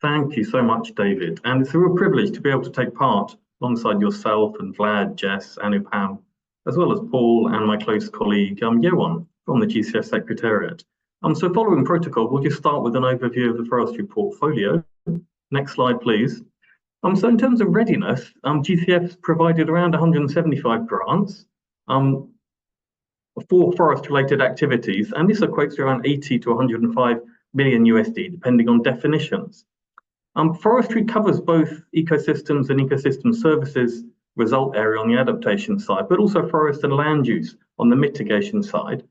Thank you so much, David. And it's a real privilege to be able to take part alongside yourself and Vlad, Jess, Anupam, as well as Paul and my close colleague, Yewan, from the GCF Secretariat. So following protocol, we'll just start with an overview of the forestry portfolio. Next slide, please. So in terms of readiness, GCF's provided around 175 grants for forest-related activities, and this equates to around 80 to 105 million USD, depending on definitions. Forestry covers both ecosystems and ecosystem services result area on the adaptation side, but also forest and land use on the mitigation side.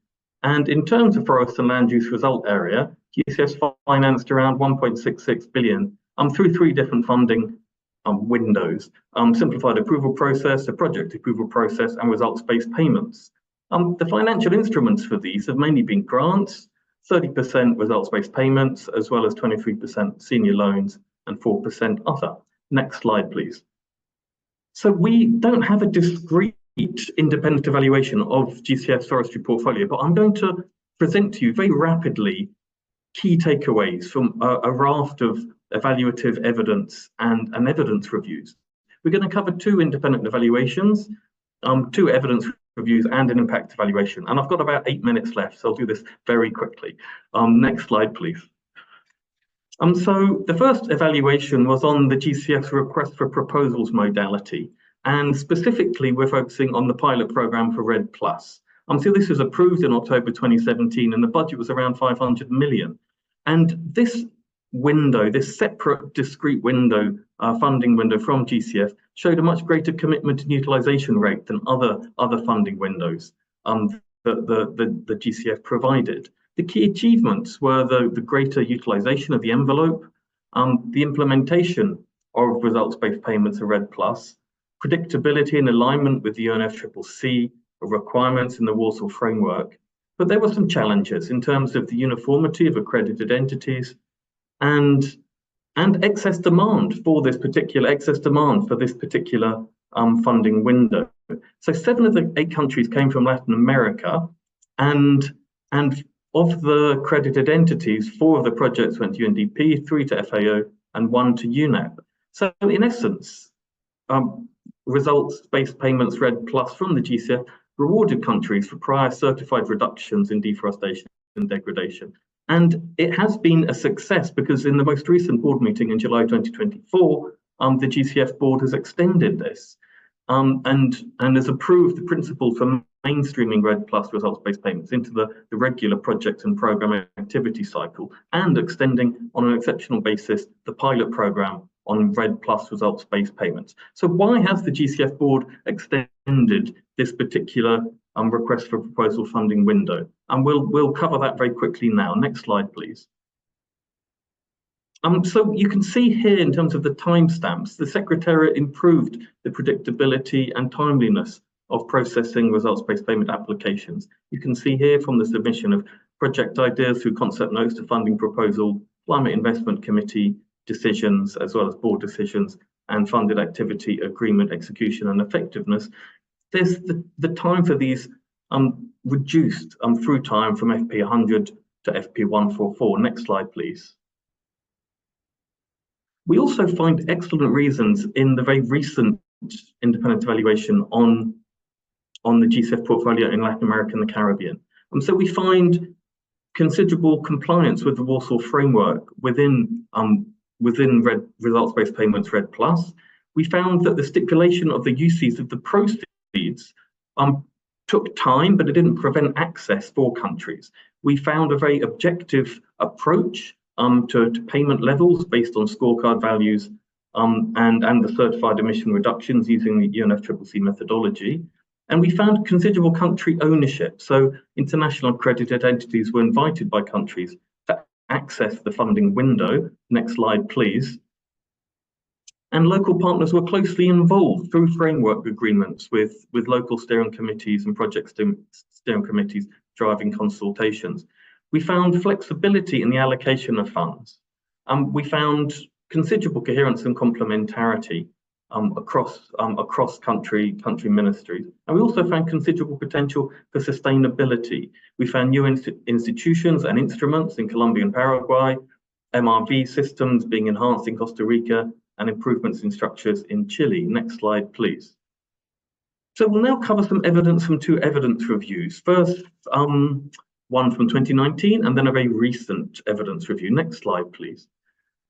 And in terms of forest and land use result area, GCS financed around 1.66 billion through 3 different funding windows: simplified approval process, a project approval process, and results-based payments. The financial instruments for these have mainly been grants, 30% results-based payments, as well as 23% senior loans and 4% other. Next slide, please. So we don't have a discrete independent evaluation of GCF's forestry portfolio, but I'm going to present to you very rapidly key takeaways from a raft of evaluative evidence and evidence reviews. We're going to cover 2 independent evaluations, 2 evidence reviews, and an impact evaluation. And I've got about 8 minutes left, so I'll do this very quickly. Next slide, please. So the first evaluation was on the GCF's request for proposals modality, and specifically we're focusing on the pilot program for REDD+. So this was approved in October 2017, and the budget was around 500 million. And this window, this separate discrete window, funding window from GCF, showed a much greater commitment and utilization rate than other funding windows that the GCF provided. The key achievements were the greater utilization of the envelope, the implementation of results-based payments of REDD+, predictability and alignment with the UNFCCC requirements in the Warsaw framework. But there were some challenges in terms of the uniformity of accredited entities and excess demand for this particular funding window. So 7 of the 8 countries came from Latin America, and of the accredited entities, 4 of the projects went to UNDP, 3 to FAO, and 1 to UNEP. So in essence, results-based payments REDD+ from the GCF rewarded countries for prior certified reductions in deforestation and degradation. And it has been a success because in the most recent board meeting in July 2024, the GCF board has extended this and has approved the principle for mainstreaming REDD+ results-based payments into the regular project and program activity cycle, and extending on an exceptional basis the pilot program on REDD+ results-based payments. So why has the GCF board extended this particular request for proposal funding window? And we'll cover that very quickly now. Next slide, please. So you can see here in terms of the timestamps, the Secretariat improved the predictability and timeliness of processing results-based payment applications. You can see here from the submission of project ideas through concept notes to funding proposal, Climate Investment Committee decisions, as well as board decisions, and funded activity agreement execution and effectiveness. There's the time for these reduced through time from FP 100 to FP 144. Next slide, please. We also find excellent reasons in the very recent independent evaluation on the GCF portfolio in Latin America and the Caribbean. So we find considerable compliance with the Warsaw framework within results-based payments REDD+. We found that the stipulation of the uses of the proceeds took time, but it didn't prevent access for countries. We found a very objective approach to payment levels based on scorecard values and the certified emission reductions using the UNFCCC methodology. And we found considerable country ownership. So international accredited entities were invited by countries to access the funding window. Next slide, please. And local partners were closely involved through framework agreements with local steering committees and project steering committees driving consultations. We found flexibility in the allocation of funds. We found considerable coherence and complementarity across country ministries. And we also found considerable potential for sustainability. We found new institutions and instruments in Colombia and Paraguay, MRV systems being enhanced in Costa Rica, and improvements in structures in Chile. Next slide, please. So we'll now cover some evidence from two evidence reviews. First, one from 2019, and then a very recent evidence review. Next slide, please.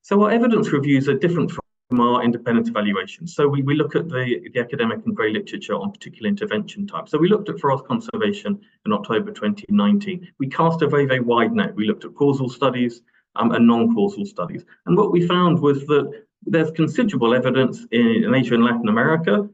So our evidence reviews are different from our independent evaluations. So we look at the academic and grey literature on particular intervention types. So we looked at forest conservation in October 2019. We cast a very, very wide net. We looked at causal studies and non-causal studies. And what we found was that there's considerable evidence in Asia and Latin America,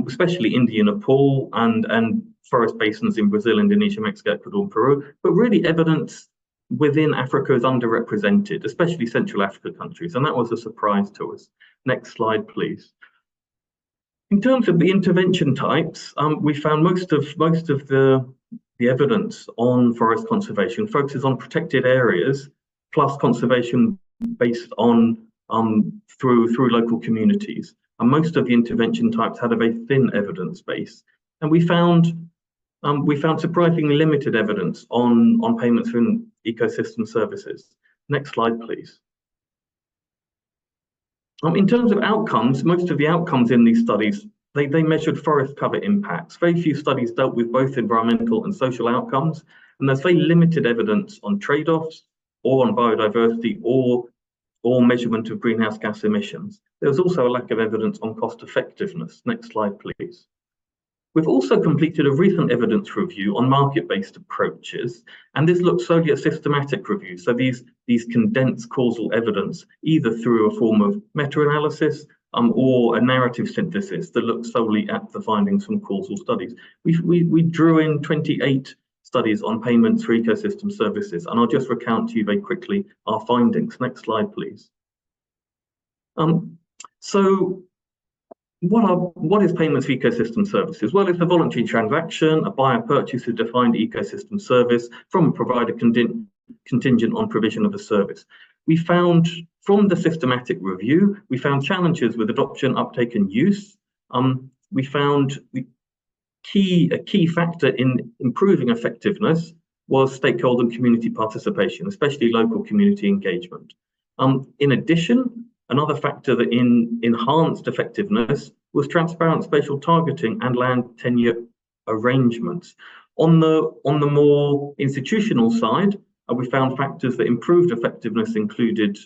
especially India, Nepal, and forest basins in Brazil, Indonesia, Mexico, Ecuador, and Peru. But really evidence within Africa is underrepresented, especially Central Africa countries, and that was a surprise to us. Next slide, please. In terms of the intervention types, we found most of the evidence on forest conservation focuses on protected areas, plus conservation based on through local communities. And most of the intervention types had a very thin evidence base. And we found surprisingly limited evidence on payments from ecosystem services. Next slide, please. In terms of outcomes, most of the outcomes in these studies, they measured forest cover impacts. Very few studies dealt with both environmental and social outcomes, and there's very limited evidence on trade-offs or on biodiversity or measurement of greenhouse gas emissions. There was also a lack of evidence on cost effectiveness. Next slide, please. We've also completed a recent evidence review on market-based approaches, and this looks solely at systematic review. So these condense causal evidence, either through a form of meta-analysis or a narrative synthesis that looks solely at the findings from causal studies. We drew in 28 studies on payments for ecosystem services, and I'll just recount to you very quickly our findings. Next slide, please. So what is payments for ecosystem services? Well, it's a voluntary transaction. A buyer purchases a defined ecosystem service from a provider contingent on provision of the service. We found from the systematic review, we found challenges with adoption, uptake, and use. We found a key factor in improving effectiveness was stakeholder and community participation, especially local community engagement. In addition, Another factor that enhanced effectiveness was transparent spatial targeting and land tenure arrangements. On the more institutional side, we found factors that improved effectiveness included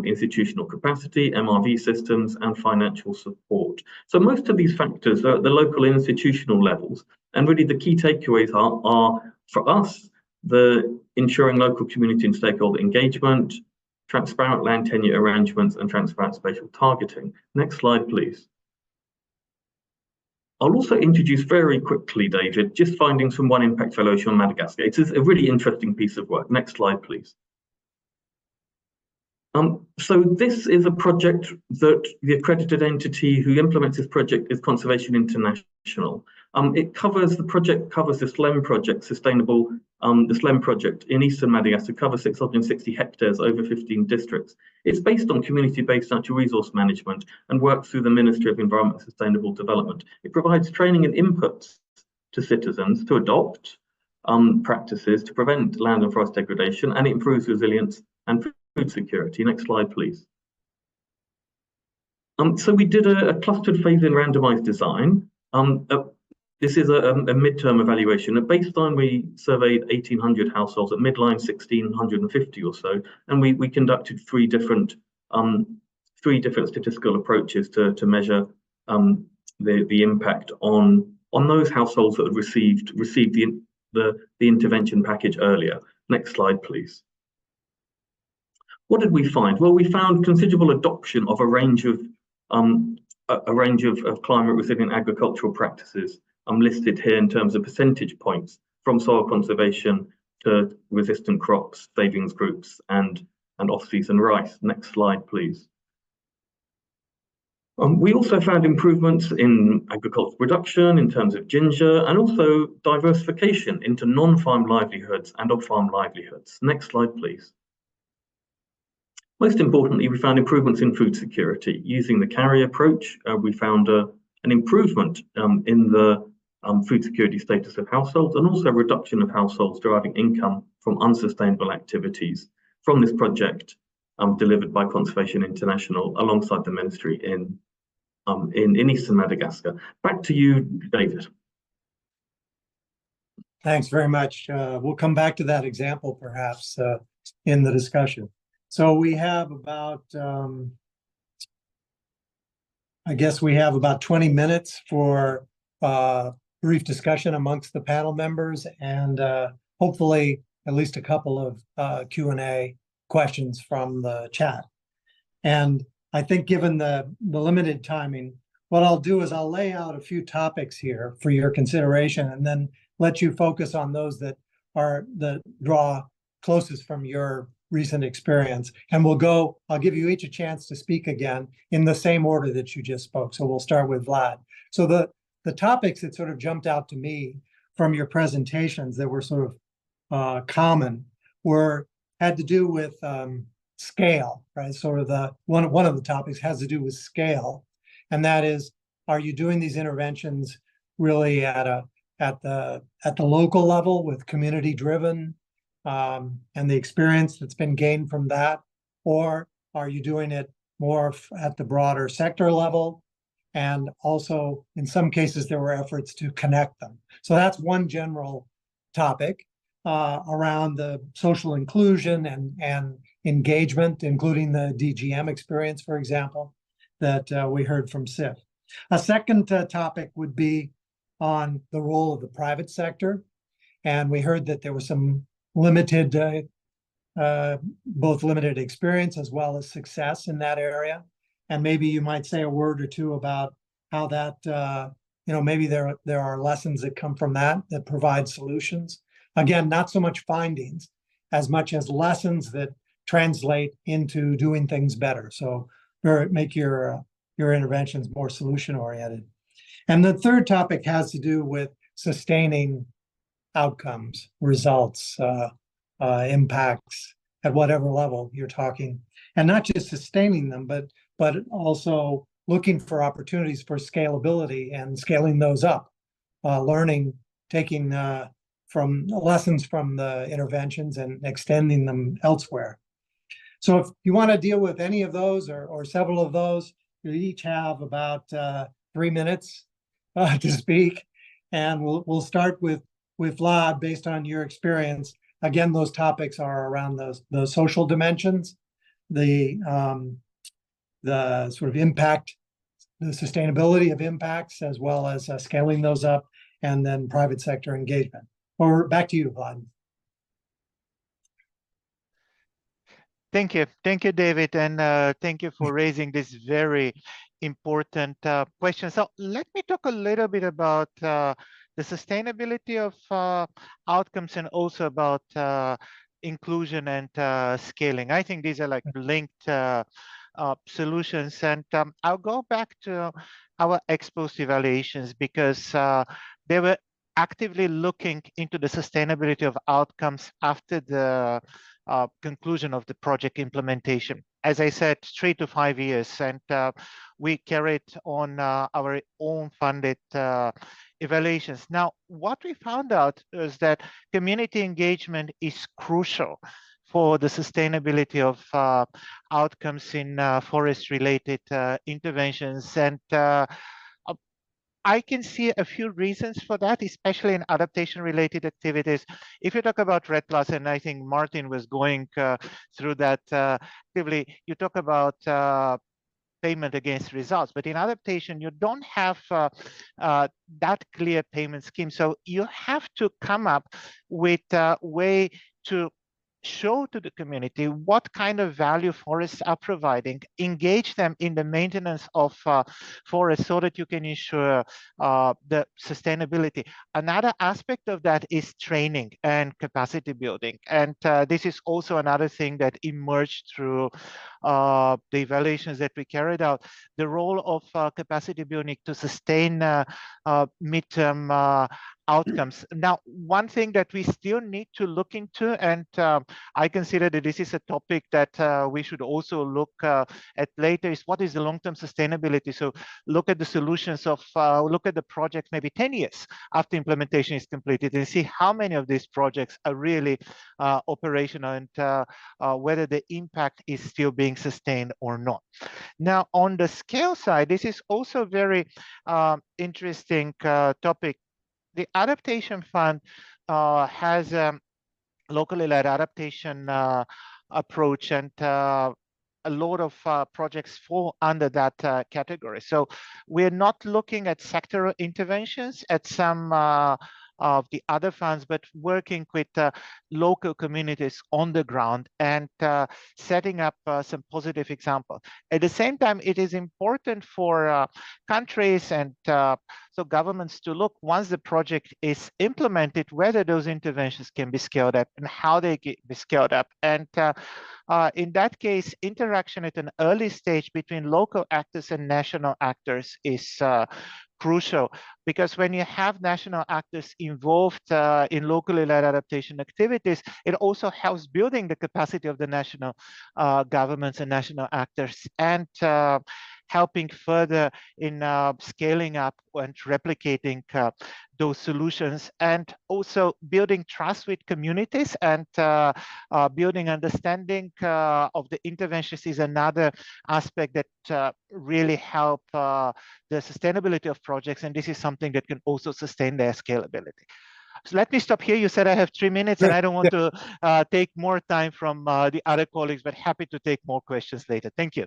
institutional capacity, MRV systems, and financial support. So most of these factors are at the local institutional levels. And really the key takeaways are for us, the ensuring local community and stakeholder engagement, transparent land tenure arrangements, and transparent spatial targeting. Next slide, please. I'll also introduce very quickly, David, just findings from one impact evaluation on Madagascar. It is a really interesting piece of work. Next slide, please. So this is a project that the accredited entity who implements this project is Conservation International. The project covers the SLEM project, the SLEM project in eastern Madagascar covers 660 hectares over 15 districts. It's based on community-based natural resource management and works through the Ministry of Environment and Sustainable Development. It provides training and inputs to citizens to adopt practices to prevent land and forest degradation, and it improves resilience and food security. Next slide, please. So we did a clustered phase-in randomized design. This is a midterm evaluation. At baseline, we surveyed 1,800 households. At midline, 1,650 or so, and we conducted three different statistical approaches to measure the impact on those households that had received the intervention package earlier. Next slide, please. What did we find? Well, we found considerable adoption of a range of climate resilient agricultural practices. Listed here in terms of percentage points, from soil conservation to resistant crops, savings groups, and off-season rice. Next slide, please. We also found improvements in agricultural production in terms of ginger, and also diversification into non-farm livelihoods and off-farm livelihoods. Next slide, please. Most importantly, we found improvements in food security. Using the carry approach, we found an improvement in the food security status of households, and also a reduction of households deriving income from unsustainable activities from this project delivered by Conservation International alongside the ministry in eastern Madagascar. Back to you, David. Thanks very much. We'll come back to that example perhaps in the discussion. So we have about, I guess we have about 20 minutes for brief discussion amongst the panel members, and hopefully at least a couple of Q&A questions from the chat. And I think given the limited timing, what I'll do is I'll lay out a few topics here for your consideration, and then let you focus on those that draw closest from your recent experience. And I'll give you each a chance to speak again in the same order that you just spoke. So we'll start with Vlad. So the topics that sort of jumped out to me from your presentations that were sort of common had to do with scale, right? Sort of one of the topics has to do with scale, and that is, are you doing these interventions really at the local level with community driven and the experience that's been gained from that, or are you doing it more at the broader sector level? And also, in some cases, there were efforts to connect them. So that's one general topic around the social inclusion and engagement, including the DGM experience, for example, that we heard from SIF. A second topic would be on the role of the private sector. And we heard that there was some both limited experience as well as success in that area. And maybe you might say a word or two about how that, maybe there are lessons that come from that provide solutions. Again, not so much findings as much as lessons that translate into doing things better. So make your interventions more solution oriented. And the third topic has to do with sustaining outcomes, results, impacts at whatever level you're talking, and not just sustaining them, but also looking for opportunities for scalability and scaling those up, taking from lessons from the interventions and extending them elsewhere. So if you want to deal with any of those or several of those, you each have about 3 minutes to speak. And we'll start with Vlad based on your experience. Again, those topics are around the social dimensions, the sort of impact, the sustainability of impacts, as well as scaling those up, and then private sector engagement. Or back to you, Vlad. Thank you, David, and thank you for raising this very important question. So let me talk a little bit about the sustainability of outcomes and also about inclusion and scaling. I think these are like linked solutions, and I'll go back to our ex-post evaluations because they were actively looking into the sustainability of outcomes after the conclusion of the project implementation. As I said, 3 to 5 years, and we carried on our own funded evaluations. Now, what we found out is that community engagement is crucial for the sustainability of outcomes in forest-related interventions. And I can see a few reasons for that, especially in adaptation-related activities. If you talk about REDD+, and I think Martin was going through that actively, you talk about payment against results, but in adaptation, you don't have that clear payment scheme. So you have to come up with a way to show to the community what kind of value forests are providing, engage them in the maintenance of forests so that you can ensure the sustainability. Another aspect of that is training and capacity building. And this is also another thing that emerged through the evaluations that we carried out, the role of capacity building to sustain midterm outcomes. Now, one thing that we still need to look into, and I consider that this is a topic that we should also look at later, is what is the long-term sustainability? So look at the solutions of, look at the project maybe 10 years after implementation is completed and see how many of these projects are really operational and whether the impact is still being sustained or not. Now, on the scale side, this is also a very interesting topic. The Adaptation Fund has a locally led adaptation approach, and a lot of projects fall under that category. So we're not looking at sectoral interventions at some of the other funds, but working with local communities on the ground and setting up some positive examples. At the same time, it is important for countries and so governments to look, once the project is implemented, whether those interventions can be scaled up and how they can be scaled up. And in that case, interaction at an early stage between local actors and national actors is crucial, because when you have national actors involved in locally led adaptation activities, it also helps building the capacity of the national governments and national actors, and helping further in scaling up and replicating those solutions, and also building trust with communities and building understanding of the interventions is another aspect that really help the sustainability of projects, and this is something that can also sustain their scalability. So let me stop here. You said I have 3 minutes, and I don't want to take more time from the other colleagues, but happy to take more questions later. Thank you.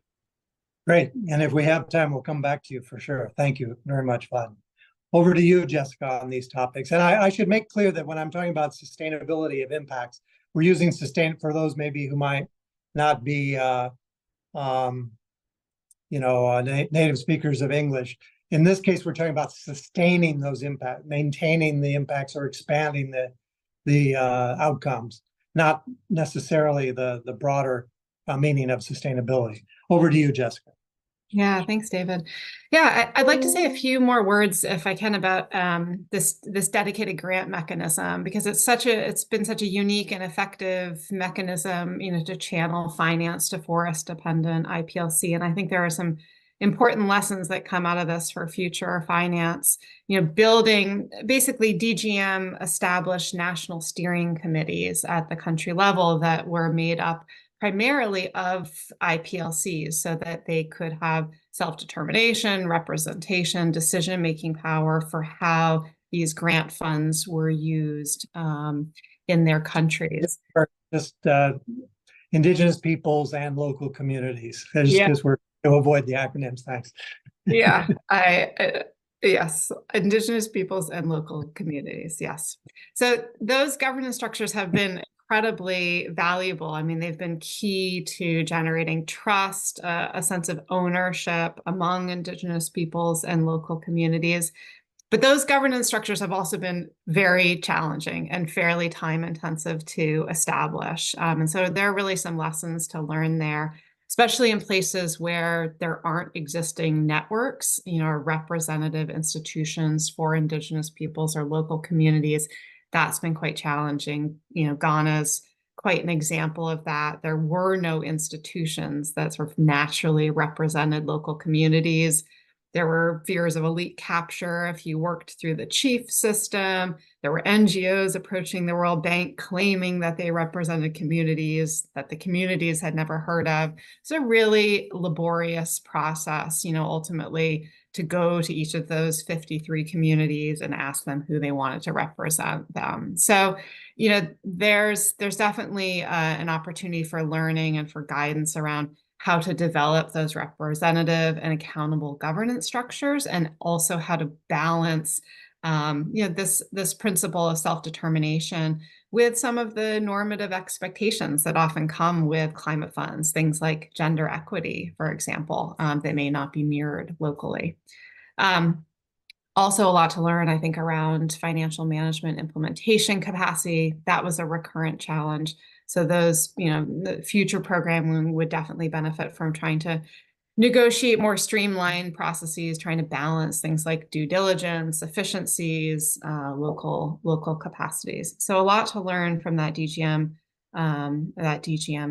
Great. And if we have time, we'll come back to you for sure. Thank you very much, Vlad. Over to you, Jessica, on these topics. And I should make clear that when I'm talking about sustainability of impacts, we're using sustain for those maybe who might not be native speakers of English. In this case, we're talking about sustaining those impacts, maintaining the impacts, or expanding the outcomes, not necessarily the broader meaning of sustainability. Over to you, Jessica. Yeah, thanks, David. Yeah, I'd like to say a few more words, if I can, about this dedicated grant mechanism, because it's been such a unique and effective mechanism, to channel finance to forest-dependent IPLC, and I think there are some important lessons that come out of this for future finance. Building, basically, DGM established national steering committees at the country level that were made up primarily of IPLCs so that they could have self-determination, representation, decision-making power for how these grant funds were used in their countries. Just Indigenous peoples and local communities, Yeah. because we're to avoid the acronyms. Thanks. Yeah, yes, Indigenous peoples and local communities, yes. So those governance structures have been incredibly valuable. I mean, they've been key to generating trust, a sense of ownership among Indigenous peoples and local communities. But those governance structures have also been very challenging and fairly time intensive to establish. And so there are really some lessons to learn there, especially in places where there aren't existing networks, or representative institutions for Indigenous peoples or local communities. That's been quite challenging. Ghana's quite an example of that. There were no institutions that sort of naturally represented local communities. There were fears of elite capture if you worked through the chief system. There were NGOs approaching the World Bank claiming that they represented communities that the communities had never heard of. It's a really laborious process, ultimately to go to each of those 53 communities and ask them who they wanted to represent them. So, there's definitely an opportunity for learning and for guidance around how to develop those representative and accountable governance structures, and also how to balance this principle of self-determination with some of the normative expectations that often come with climate funds, things like gender equity, for example, that may not be mirrored locally. Also a lot to learn, I think, around financial management implementation capacity. That was a recurrent challenge. So those, the future programming would definitely benefit from trying to negotiate more streamlined processes, trying to balance things like due diligence, efficiencies, local capacities. So a lot to learn from that DGM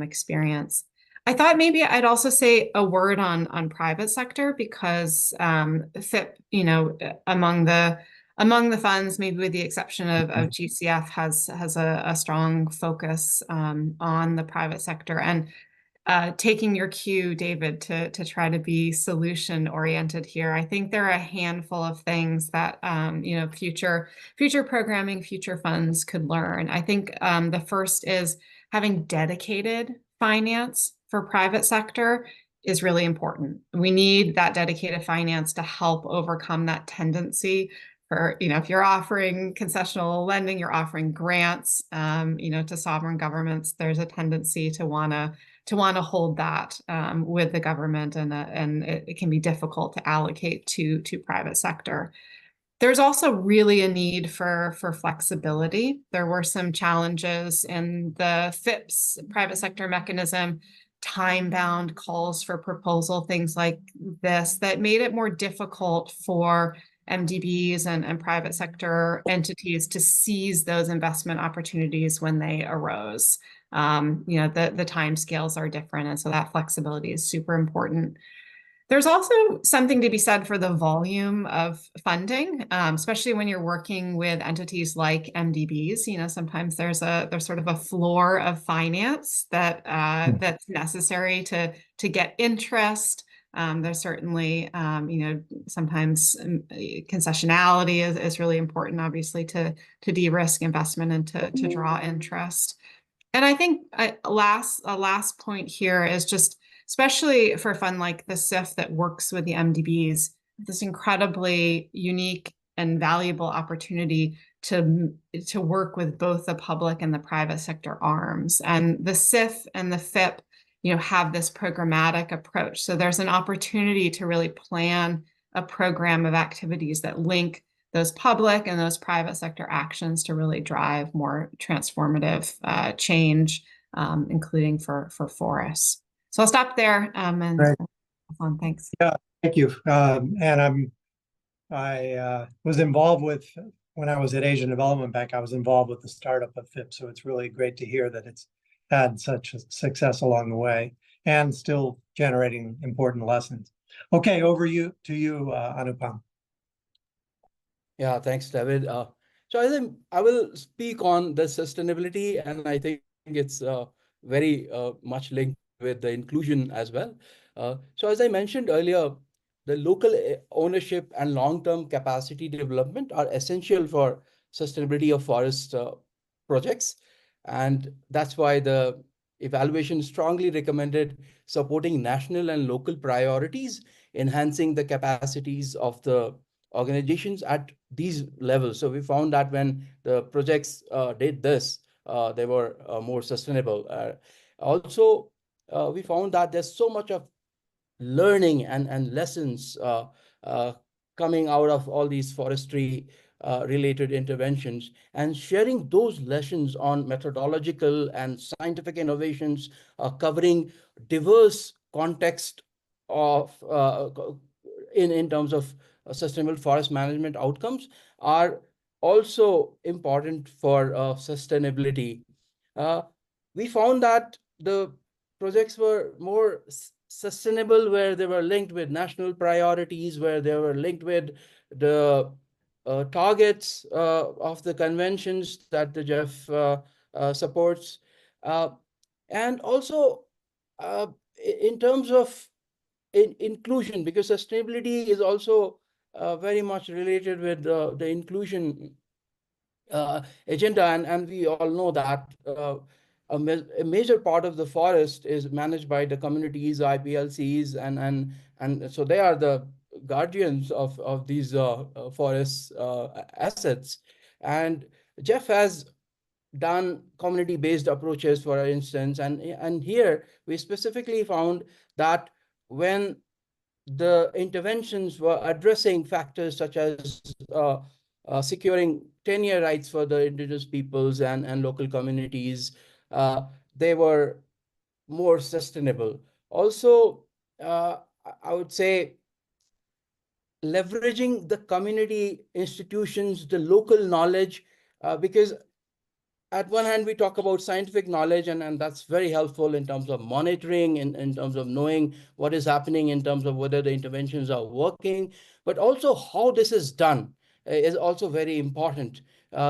experience. I thought maybe I'd also say a word on private sector, because FIP, among the funds, maybe with the exception of GCF, has a strong focus on the private sector. And taking your cue, David, to try to be solution oriented here, I think there are a handful of things that future programming, future funds could learn. I think the first is having dedicated finance for private sector is really important. We need that dedicated finance to help overcome that tendency for, if you're offering concessional lending, you're offering grants, to sovereign governments, there's a tendency to want to hold that with the government, and it can be difficult to allocate to private sector. There's also really a need for flexibility. There were some challenges in the FIPS private sector mechanism, time-bound calls for proposal, things like this, that made it more difficult for MDBs and private sector entities to seize those investment opportunities when they arose. The timescales are different, and so that flexibility is super important. There's also something to be said for the volume of funding, especially when you're working with entities like MDBs. Sometimes there's sort of a floor of finance that's necessary to get interest. There's certainly, sometimes concessionality is really important, obviously, to de-risk investment and to draw interest. And I think a last point here is just, especially for a fund like the SIF that works with the MDBs, this incredibly unique and valuable opportunity to work with both the public and the private sector arms. And the SIF and the FIP, have this programmatic approach. So there's an opportunity to really plan a program of activities that link those public and those private sector actions to really drive more transformative change, including for forests. So I'll stop there and thanks. Yeah, thank you. And I was involved with, when I was at Asian Development Bank, I was involved with the startup of FIP. So it's really great to hear that it's had such a success along the way and still generating important lessons. Okay, over to you, Anupam. Yeah, thanks, David. So I think I will speak on the sustainability, and I think it's very much linked with the inclusion as well. So as I mentioned earlier, the local ownership and long-term capacity development are essential for sustainability of forest projects. And that's why the evaluation strongly recommended supporting national and local priorities, enhancing the capacities of the organizations at these levels. So we found that when the projects did this, they were more sustainable. Also, we found that there's so much of learning and lessons coming out of all these forestry related interventions, and sharing those lessons on methodological and scientific innovations covering diverse context of in terms of sustainable forest management outcomes are also important for sustainability. We found that the projects were more sustainable where they were linked with national priorities, where they were linked with the targets of the conventions that the GEF supports. And also in terms of inclusion, because sustainability is also very much related with the inclusion agenda, and we all know that a major part of the forest is managed by the communities, IPLCs, and so they are the guardians of these forest assets. And Jeff has done community-based approaches, for instance, and here we specifically found that when the interventions were addressing factors such as securing tenure rights for the indigenous peoples and local communities, they were more sustainable. Also, I would say leveraging the community institutions, the local knowledge, because at one hand, we talk about scientific knowledge, and that's very helpful in terms of monitoring, in terms of knowing what is happening, in terms of whether the interventions are working, but also how this is done is also very important.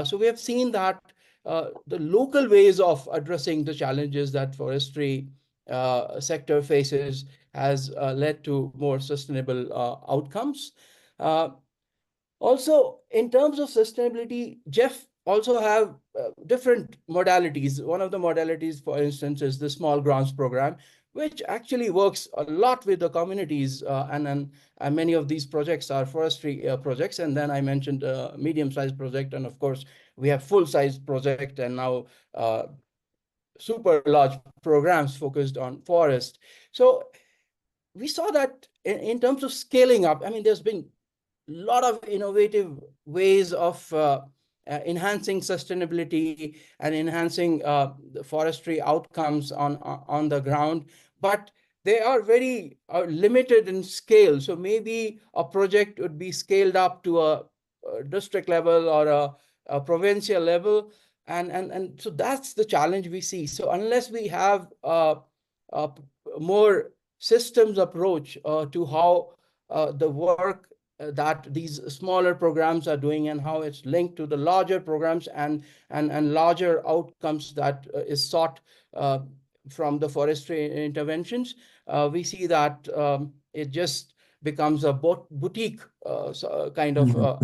So we have seen that the local ways of addressing the challenges that forestry sector faces has led to more sustainable outcomes. Also, in terms of sustainability, Jeff also have different modalities. One of the modalities, for instance, is the small grants program, which actually works a lot with the communities. And many of these projects are forestry projects. And then I mentioned a medium-sized project. And of course, we have full-size project and now super large programs focused on forest. So we saw that in terms of scaling up, I mean, there's been a lot of innovative ways of enhancing sustainability and enhancing the forestry outcomes on the ground, but they are very limited in scale. So maybe a project would be scaled up to a district level or a provincial level, and so that's the challenge we see. So unless we have a more systems approach to how the work that these smaller programs are doing and how it's linked to the larger programs and larger outcomes that is sought from the forestry interventions, we see that it just becomes a boutique kind of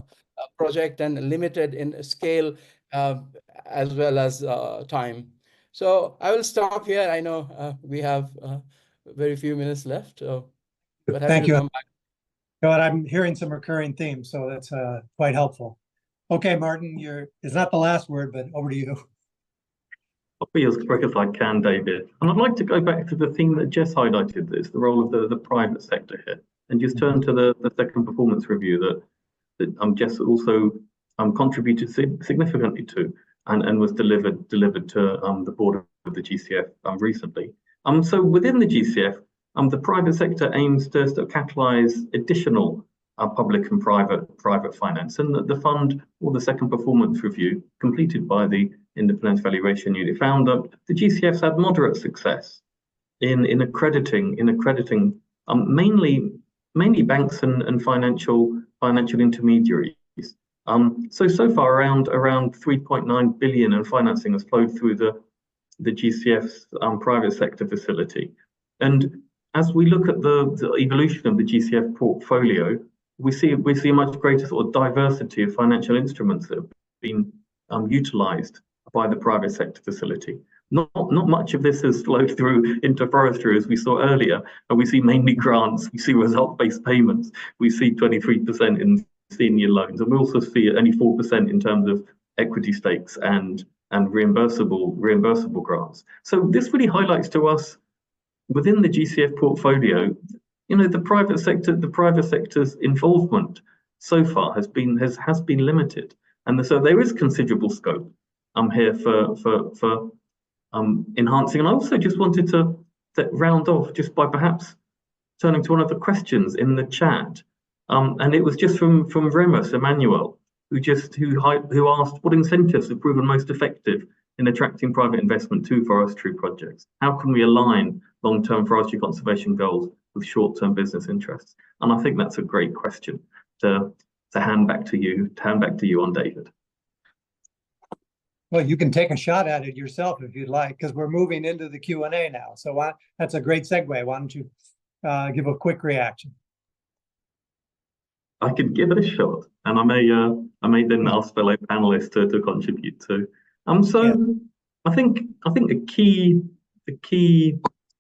project and limited in scale as well as time. So I will stop here. I know we have very few minutes left, but happy Thank to you. come back. God, I'm hearing some recurring themes, so that's quite helpful. Okay, Martin, it's not the last word, but over to you. I'll be as quick as I can, David. And I'd like to go back to the theme that Jess highlighted, is the role of the private sector here, and just turn to the second performance review that Jess also contributed significantly to and was delivered to the board of the GCF recently. So within the GCF, the private sector aims to catalyse additional public and private finance, and the fund, or the second performance review completed by the Independent Valuation Unit, found that the GCFs had moderate success in accrediting mainly banks and financial intermediaries. So far around 3.9 billion in financing has flowed through the GCF's private sector facility. And as we look at the evolution of the GCF portfolio, we see a much greater sort of diversity of financial instruments that have been utilised by the private sector facility. Not much of this has flowed through into forestry, as we saw earlier, and we see mainly grants, we see result-based payments, we see 23% in senior loans, and we also see only 4% in terms of equity stakes and reimbursable grants. So this really highlights to us within the GCF portfolio, the private sector's involvement so far has been limited, and so there is considerable scope here for enhancing. And I also just wanted to round off just by perhaps turning to one of the questions in the chat, and it was just from Remus Emmanuel, who asked what incentives have proven most effective in attracting private investment to forestry projects. How can we align long-term forestry conservation goals with short-term business interests? And I think that's a great question to hand back to you on, David. Well, you can take a shot at it yourself if you'd like, because we're moving into the Q&A now. So that's a great segue. Why don't you give a quick reaction? I could give it a shot, and I may then ask fellow panelists to contribute too. I think the key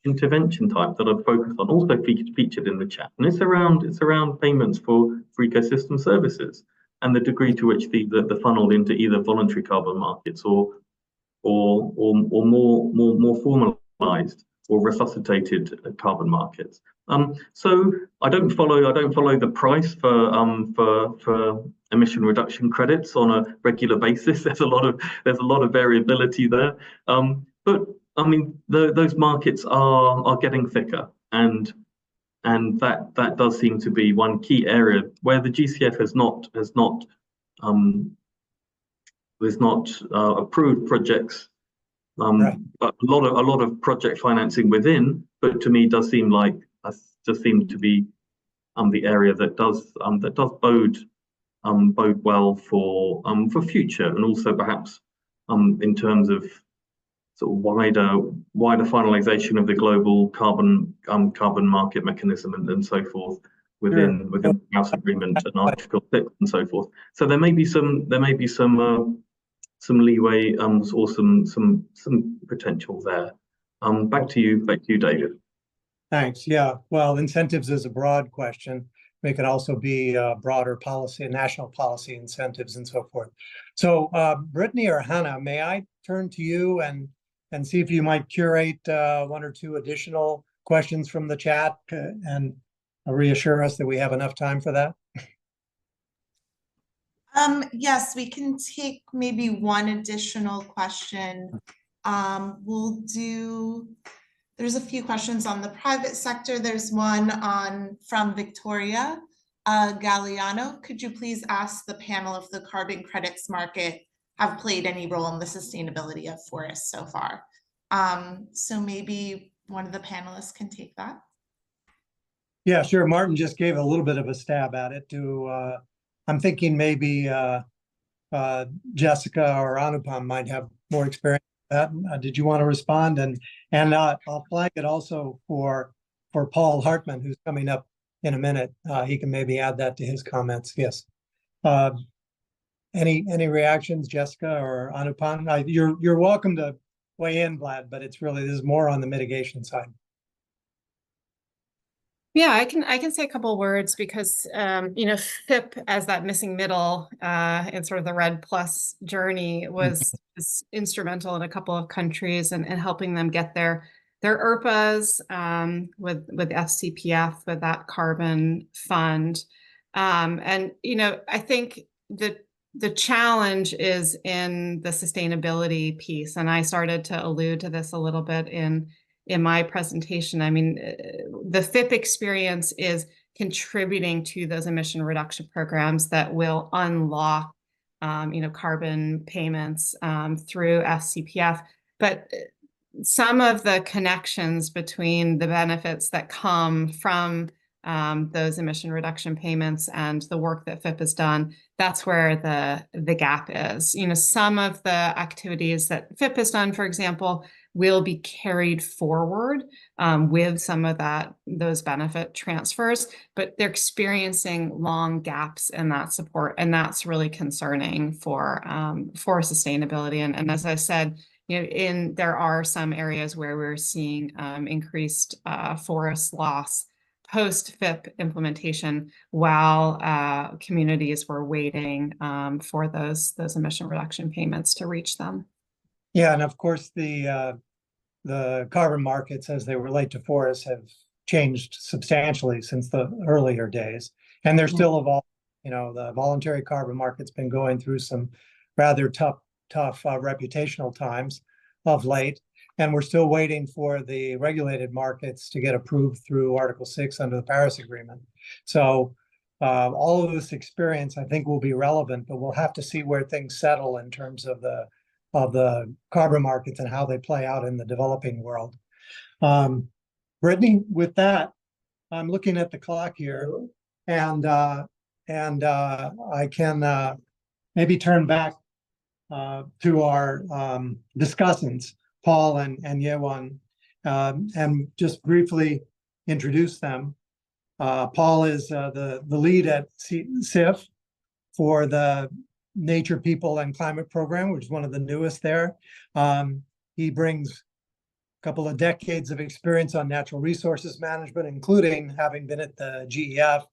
intervention type that I've focused on also featured in the chat, and it's around payments for ecosystem services and the degree to which the funneled into either voluntary carbon markets or more formalized or resuscitated carbon markets. So I don't follow the price for emission reduction credits on a regular basis. There's a lot of variability there. But I mean, those markets are getting thicker, and that does seem to be one key area where the GCF has not approved projects. Right. But a lot of project financing within, but to me does seem to be the area that does bode well for future, and also perhaps in terms of sort of wider finalization of the global carbon market mechanism and so forth within the House Agreement and Article 6 and so forth. So there may be some leeway or some potential there. Back to you, David. Thanks. Yeah. Well, incentives is a broad question. They could also be broader policy, national policy incentives, and so forth. So, Brittany or Hannah, may I turn to you and see if you might curate one or two additional questions from the chat and reassure us that we have enough time for that? Yes, we can take maybe one additional question. There's a few questions on the private sector. There's one from Victoria Galliano. Could you please ask the panel if the carbon credits market have played any role in the sustainability of forests so far? So maybe one of the panelists can take that. Yeah, sure. Martin just gave a little bit of a stab at it. I'm thinking maybe Jessica or Anupam might have more experience with that. Did you want to respond? And I'll flag it also for Paul Hartman, who's coming up in a minute. He can maybe add that to his comments. Yes. Any reactions, Jessica or Anupam? You're welcome to weigh in, Vlad, but there's more on the mitigation side. Yeah, I can say a couple words because FIP as that missing middle in sort of the RED Plus journey was instrumental in a couple of countries and helping them get their ERPAs with FCPF, with that carbon fund. And I think the challenge is in the sustainability piece, and I started to allude to this a little bit in my presentation. I mean, the FIP experience is contributing to those emission reduction programs that will unlock, carbon payments through FCPF. But some of the connections between the benefits that come from those emission reduction payments and the work that FIP has done, that's where the gap is. Some of the activities that FIP has done, for example, will be carried forward with some of those benefit transfers, but they're experiencing long gaps in that support, and that's really concerning for sustainability. And as I said, there are some areas where we're seeing increased forest loss post FIP implementation, while communities were waiting for those emission reduction payments to reach them. Yeah, and of course the carbon markets as they relate to forests have changed substantially since the earlier days, and they're still evolving. The voluntary carbon market's been going through some rather tough reputational times of late, and we're still waiting for the regulated markets to get approved through Article 6 under the Paris Agreement. So all of this experience, I think, will be relevant, but we'll have to see where things settle in terms of the carbon markets and how they play out in the developing world. Brittany, with that, I'm looking at the clock here, and I can maybe turn back to our discussants, Paul and Yewon, and just briefly introduce them. Paul is the lead at CIF for the Nature, People, and Climate program, which is one of the newest there. He brings a couple of decades of experience on natural resources management, including having been at the GEF,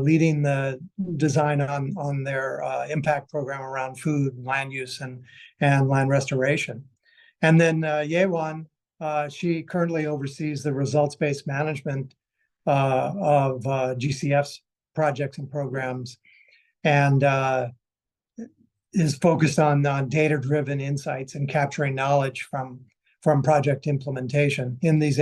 leading the design on their impact program around food, land use, and land restoration. And then Yewon, she currently oversees the results-based management of GCF's projects and programs, and is focused on data-driven insights and capturing knowledge from project implementation in these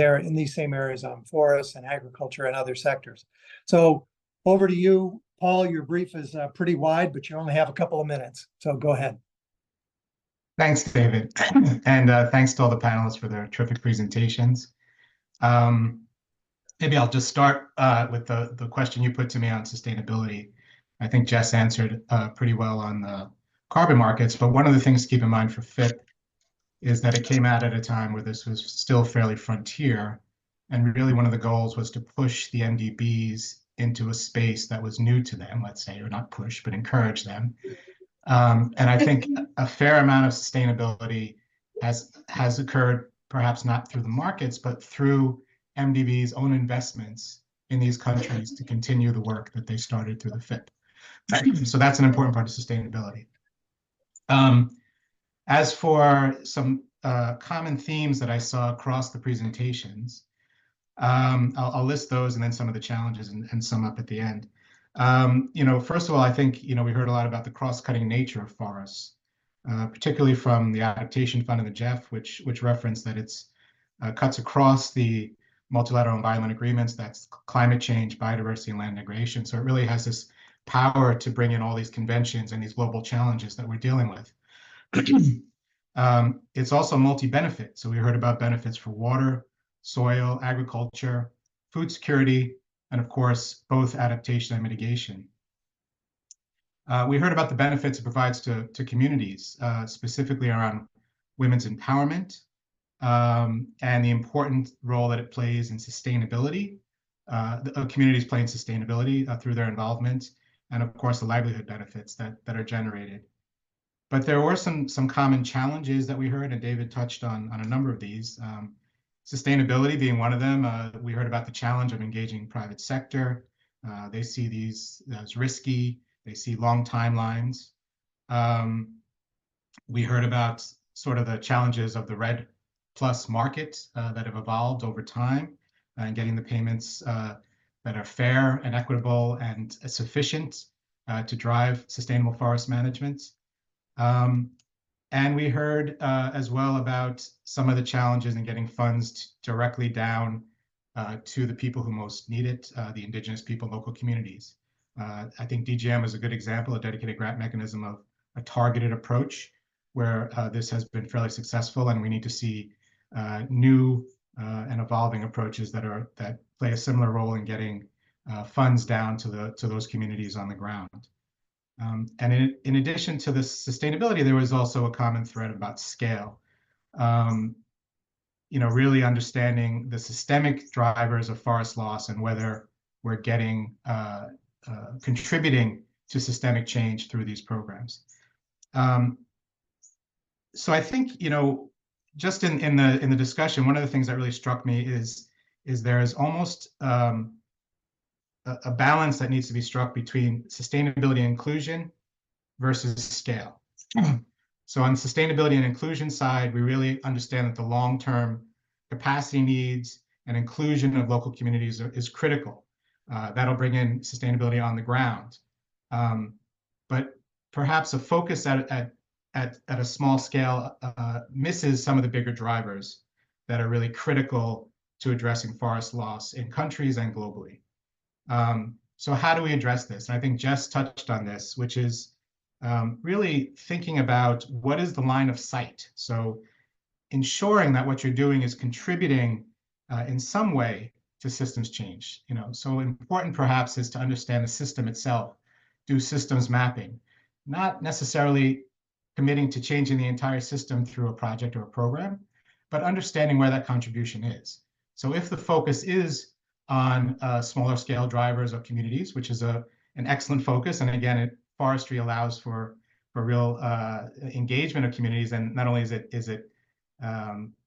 same areas on forests and agriculture and other sectors. So over to you, Paul. Your brief is pretty wide, but you only have a couple of minutes, so go ahead. Thanks, David, and thanks to all the panelists for their terrific presentations. Maybe I'll just start with the question you put to me on sustainability. I think Jess answered pretty well on the carbon markets, but one of the things to keep in mind for FIP is that it came out at a time where this was still fairly frontier, and really one of the goals was to push the MDBs into a space that was new to them, let's say, or not push, but encourage them. And I think a fair amount of sustainability has occurred, perhaps not through the markets, but through MDB's own investments in these countries to continue the work that they started through the FIP. So that's an important part of sustainability. As for some common themes that I saw across the presentations, I'll list those and then some of the challenges and sum up at the end. First of all, I think, we heard a lot about the cross-cutting nature of forests, particularly from the Adaptation Fund and the GEF, which referenced that it's cuts across the multilateral environment agreements, that's climate change, biodiversity, and land degradation. So it really has this power to bring in all these conventions and these global challenges that we're dealing with. It's also multi-benefit. So we heard about benefits for water, soil, agriculture, food security, and of course, both adaptation and mitigation. We heard about the benefits it provides to communities, specifically around women's empowerment, and the important role that it plays in sustainability. The communities play in sustainability through their involvement, and of course, the livelihood benefits that are generated. But there were some common challenges that we heard, and David touched on a number of these. Sustainability being one of them. We heard about the challenge of engaging private sector. They see these as risky. They see long timelines. We heard about sort of the challenges of the RED Plus market that have evolved over time, and getting the payments that are fair and equitable and sufficient to drive sustainable forest management. And we heard as well about some of the challenges in getting funds directly down to the people who most need it, the indigenous people, local communities. I think DGM is a good example, a dedicated grant mechanism of a targeted approach where this has been fairly successful, and we need to see new and evolving approaches that play a similar role in getting funds down to those communities on the ground. And in addition to the sustainability, there was also a common thread about scale. really understanding the systemic drivers of forest loss and whether we're getting contributing to systemic change through these programs. So I think, just in the discussion, one of the things that really struck me is there is almost a balance that needs to be struck between sustainability and inclusion versus scale. So on the sustainability and inclusion side, we really understand that the long-term capacity needs and inclusion of local communities is critical. That'll bring in sustainability on the ground. But perhaps a focus at a small scale misses some of the bigger drivers that are really critical to addressing forest loss in countries and globally. So how do we address this? And I think Jess touched on this, which is really thinking about what is the line of sight. So ensuring that what you're doing is contributing in some way to systems change. So important perhaps is to understand the system itself, do systems mapping, not necessarily committing to changing the entire system through a project or a program, but understanding where that contribution is. So if the focus is on smaller scale drivers of communities, which is an excellent focus, and again, forestry allows for real engagement of communities, and not only is it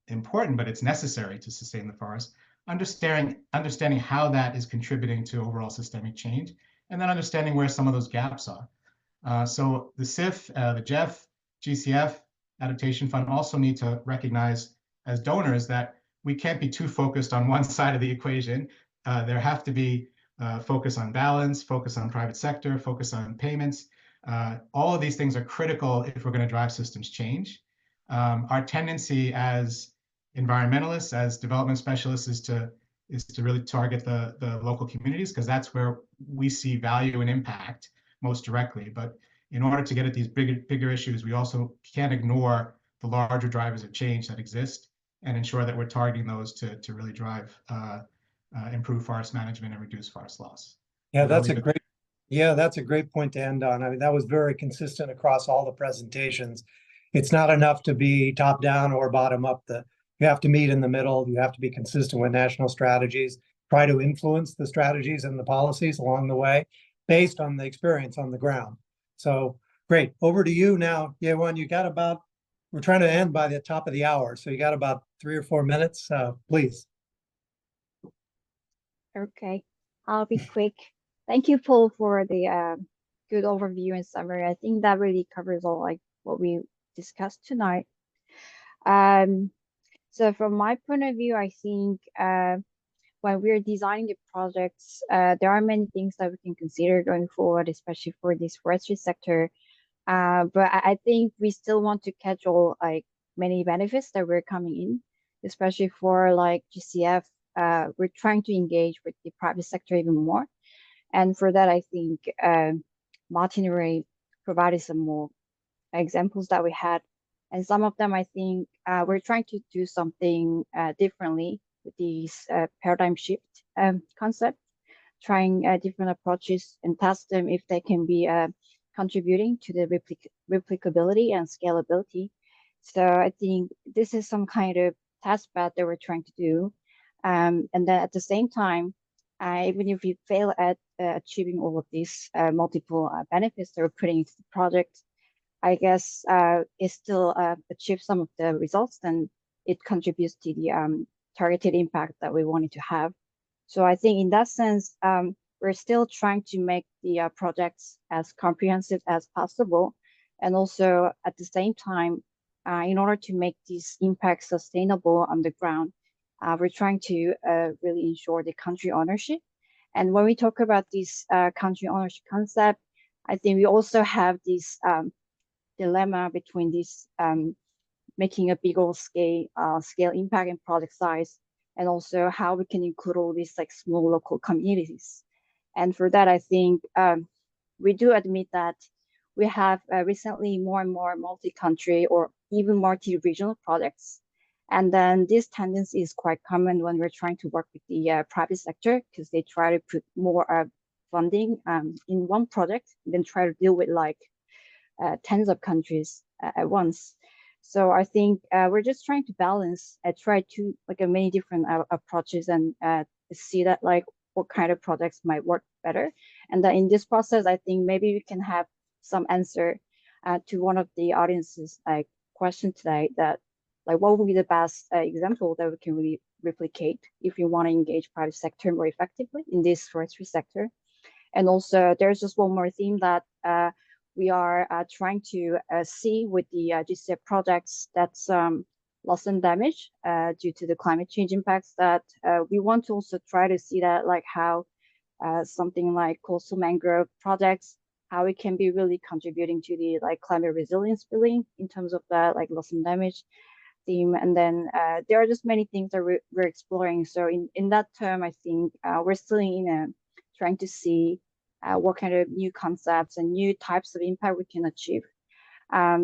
important, but it's necessary to sustain the forest. Understanding how that is contributing to overall systemic change, and then understanding where some of those gaps are. So the CIF, the GEF, GCF, Adaptation Fund also need to recognize as donors that we can't be too focused on one side of the equation. There have to be focus on balance, focus on private sector, focus on payments. All of these things are critical if we're going to drive systems change. Our tendency as environmentalists, as development specialists, is to really target the local communities, because that's where we see value and impact most directly. But in order to get at these bigger issues, we also can't ignore the larger drivers of change that exist and ensure that we're targeting those to really drive improve forest management and reduce forest loss. Yeah, that's a great point to end on. I mean, that was very consistent across all the presentations. It's not enough to be top down or bottom up. You have to meet in the middle. You have to be consistent with national strategies, try to influence the strategies and the policies along the way based on the experience on the ground. So great. Over to you now, Yewan. We're trying to end by the top of the hour, so you got about 3 or 4 minutes, please. Okay, I'll be quick. Thank you, Paul, for the good overview and summary. I think that really covers all what we discussed tonight. So from my point of view, I think when we're designing the projects, there are many things that we can consider going forward, especially for this forestry sector. But I think we still want to catch all many benefits that we're coming in, especially for GCF. We're trying to engage with the private sector even more. And for that, I think Martin already provided some more examples that we had. And some of them, I think we're trying to do something differently with these paradigm shift concept, trying different approaches and test them if they can be contributing to the replicability and scalability. So I think this is some kind of test bed that we're trying to do. And then at the same time, even if we fail at achieving all of these multiple benefits that we're putting into the project, I guess it still achieves some of the results, and it contributes to the targeted impact that we wanted to have. So I think in that sense, we're still trying to make the projects as comprehensive as possible. And also at the same time, in order to make these impacts sustainable on the ground, we're trying to really ensure the country ownership. And when we talk about this country ownership concept, I think we also have this dilemma between this making a bigger scale impact and project size, and also how we can include all these small local communities. And for that, I think we do admit that we have recently more and more multi-country or even multi-regional projects. And then this tendency is quite common when we're trying to work with the private sector, because they try to put more funding in one project, and then try to deal with tens of countries at once. So I think we're just trying to balance, try to like many different approaches and see that like what kind of projects might work better. And that in this process, I think maybe we can have some answer to one of the audience's like question today, that like what would be the best example that we can really replicate if you want to engage private sector more effectively in this forestry sector. And also there's just one more theme that we are trying to see with the GCF projects that's loss and damage due to the climate change impacts, that we want to also try to see that like how something like coastal mangrove projects, how it can be really contributing to the like climate resilience building in terms of that like loss and damage theme. And then there are just many things that we're exploring. So in that term, I think we're still in trying to see what kind of new concepts and new types of impact we can achieve.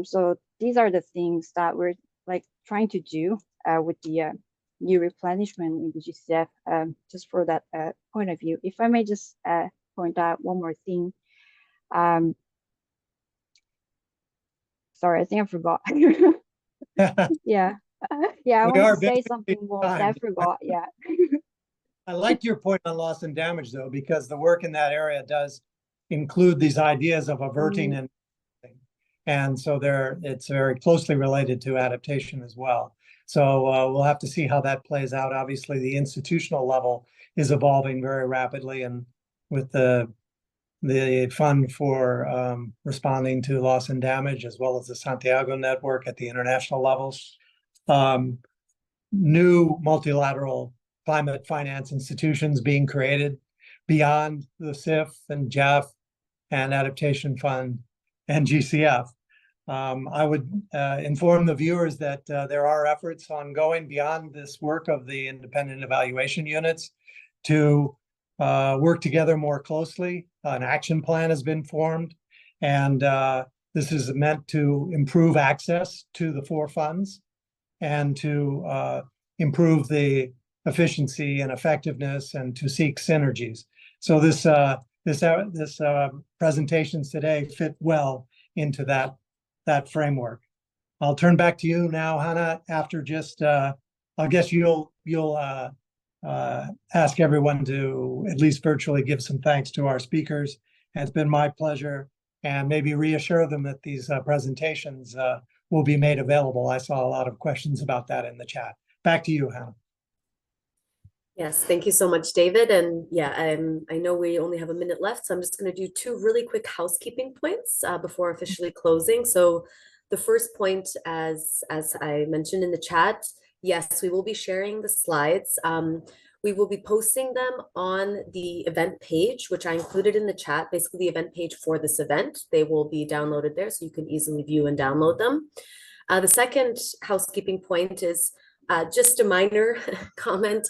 So these are the things that we're like trying to do with the new replenishment in the GCF, just for that point of view. If I may just point out one more thing. Sorry, I think I forgot. Yeah. Yeah, I wanted to say something more, but I forgot. Yeah. I liked your point on loss and damage, though, because the work in that area does include these ideas of averting and so it's very closely related to adaptation as well. So we'll have to see how that plays out. Obviously, the institutional level is evolving very rapidly, and with the fund for responding to loss and damage, as well as the Santiago network at the international levels, new multilateral climate finance institutions being created beyond the SIF and JEF and Adaptation Fund and GCF. I would inform the viewers that there are efforts ongoing beyond this work of the independent evaluation units to work together more closely. An action plan has been formed, and this is meant to improve access to the 4 funds and to improve the efficiency and effectiveness and to seek synergies. So this presentations today fit well into that framework. I'll turn back to you now, Hannah, after just I guess you'll ask everyone to at least virtually give some thanks to our speakers. And it's been my pleasure, and maybe reassure them that these presentations will be made available. I saw a lot of questions about that in the chat. Back to you, Hannah. Yes, thank you so much, David. And yeah, I know we only have a minute left, so I'm just going to do 2 really quick housekeeping points before officially closing. So the first point, as I mentioned in the chat, yes, we will be sharing the slides. We will be posting them on the event page, which I included in the chat, basically the event page for this event. They will be downloaded there, so you can easily view and download them. The second housekeeping point is just a minor comment.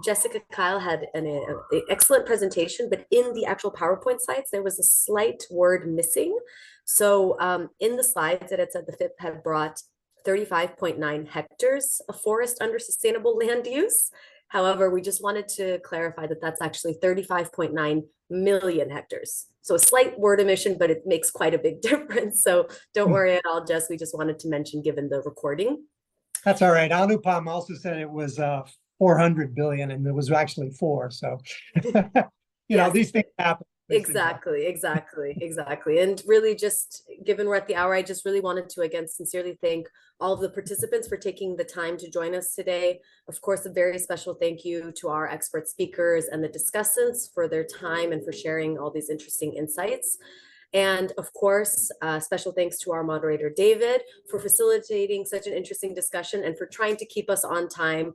Jessica Kyle had an excellent presentation, but in the actual PowerPoint slides, there was a slight word missing. So in the slides, it said the FIP had brought 35.9 hectares of forest under sustainable land use. However, we just wanted to clarify that that's actually 35.9 million hectares. So a slight word omission, but it makes quite a big difference. So don't worry at all, Jess. We just wanted to mention, given the recording. That's all right. Anupam also said it was 400 billion, and it was actually 4. So, you know, these things happen. Exactly. And really, just given we're at the hour, I just really wanted to again sincerely thank all of the participants for taking the time to join us today. Of course, a very special thank you to our expert speakers and the discussants for their time and for sharing all these interesting insights. And of course, special thanks to our moderator, David, for facilitating such an interesting discussion and for trying to keep us on time,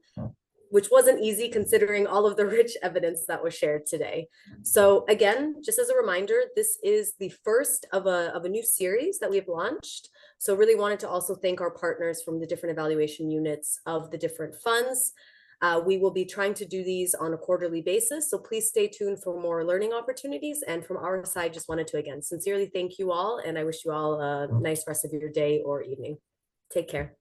which wasn't easy considering all of the rich evidence that was shared today. So again, just as a reminder, this is the first of a new series that we've launched. So really wanted to also thank our partners from the different evaluation units of the different funds. We will be trying to do these on a quarterly basis, so please stay tuned for more learning opportunities. And from our side, just wanted to again sincerely thank you all, and I wish you all a nice rest of your day or evening. Take care.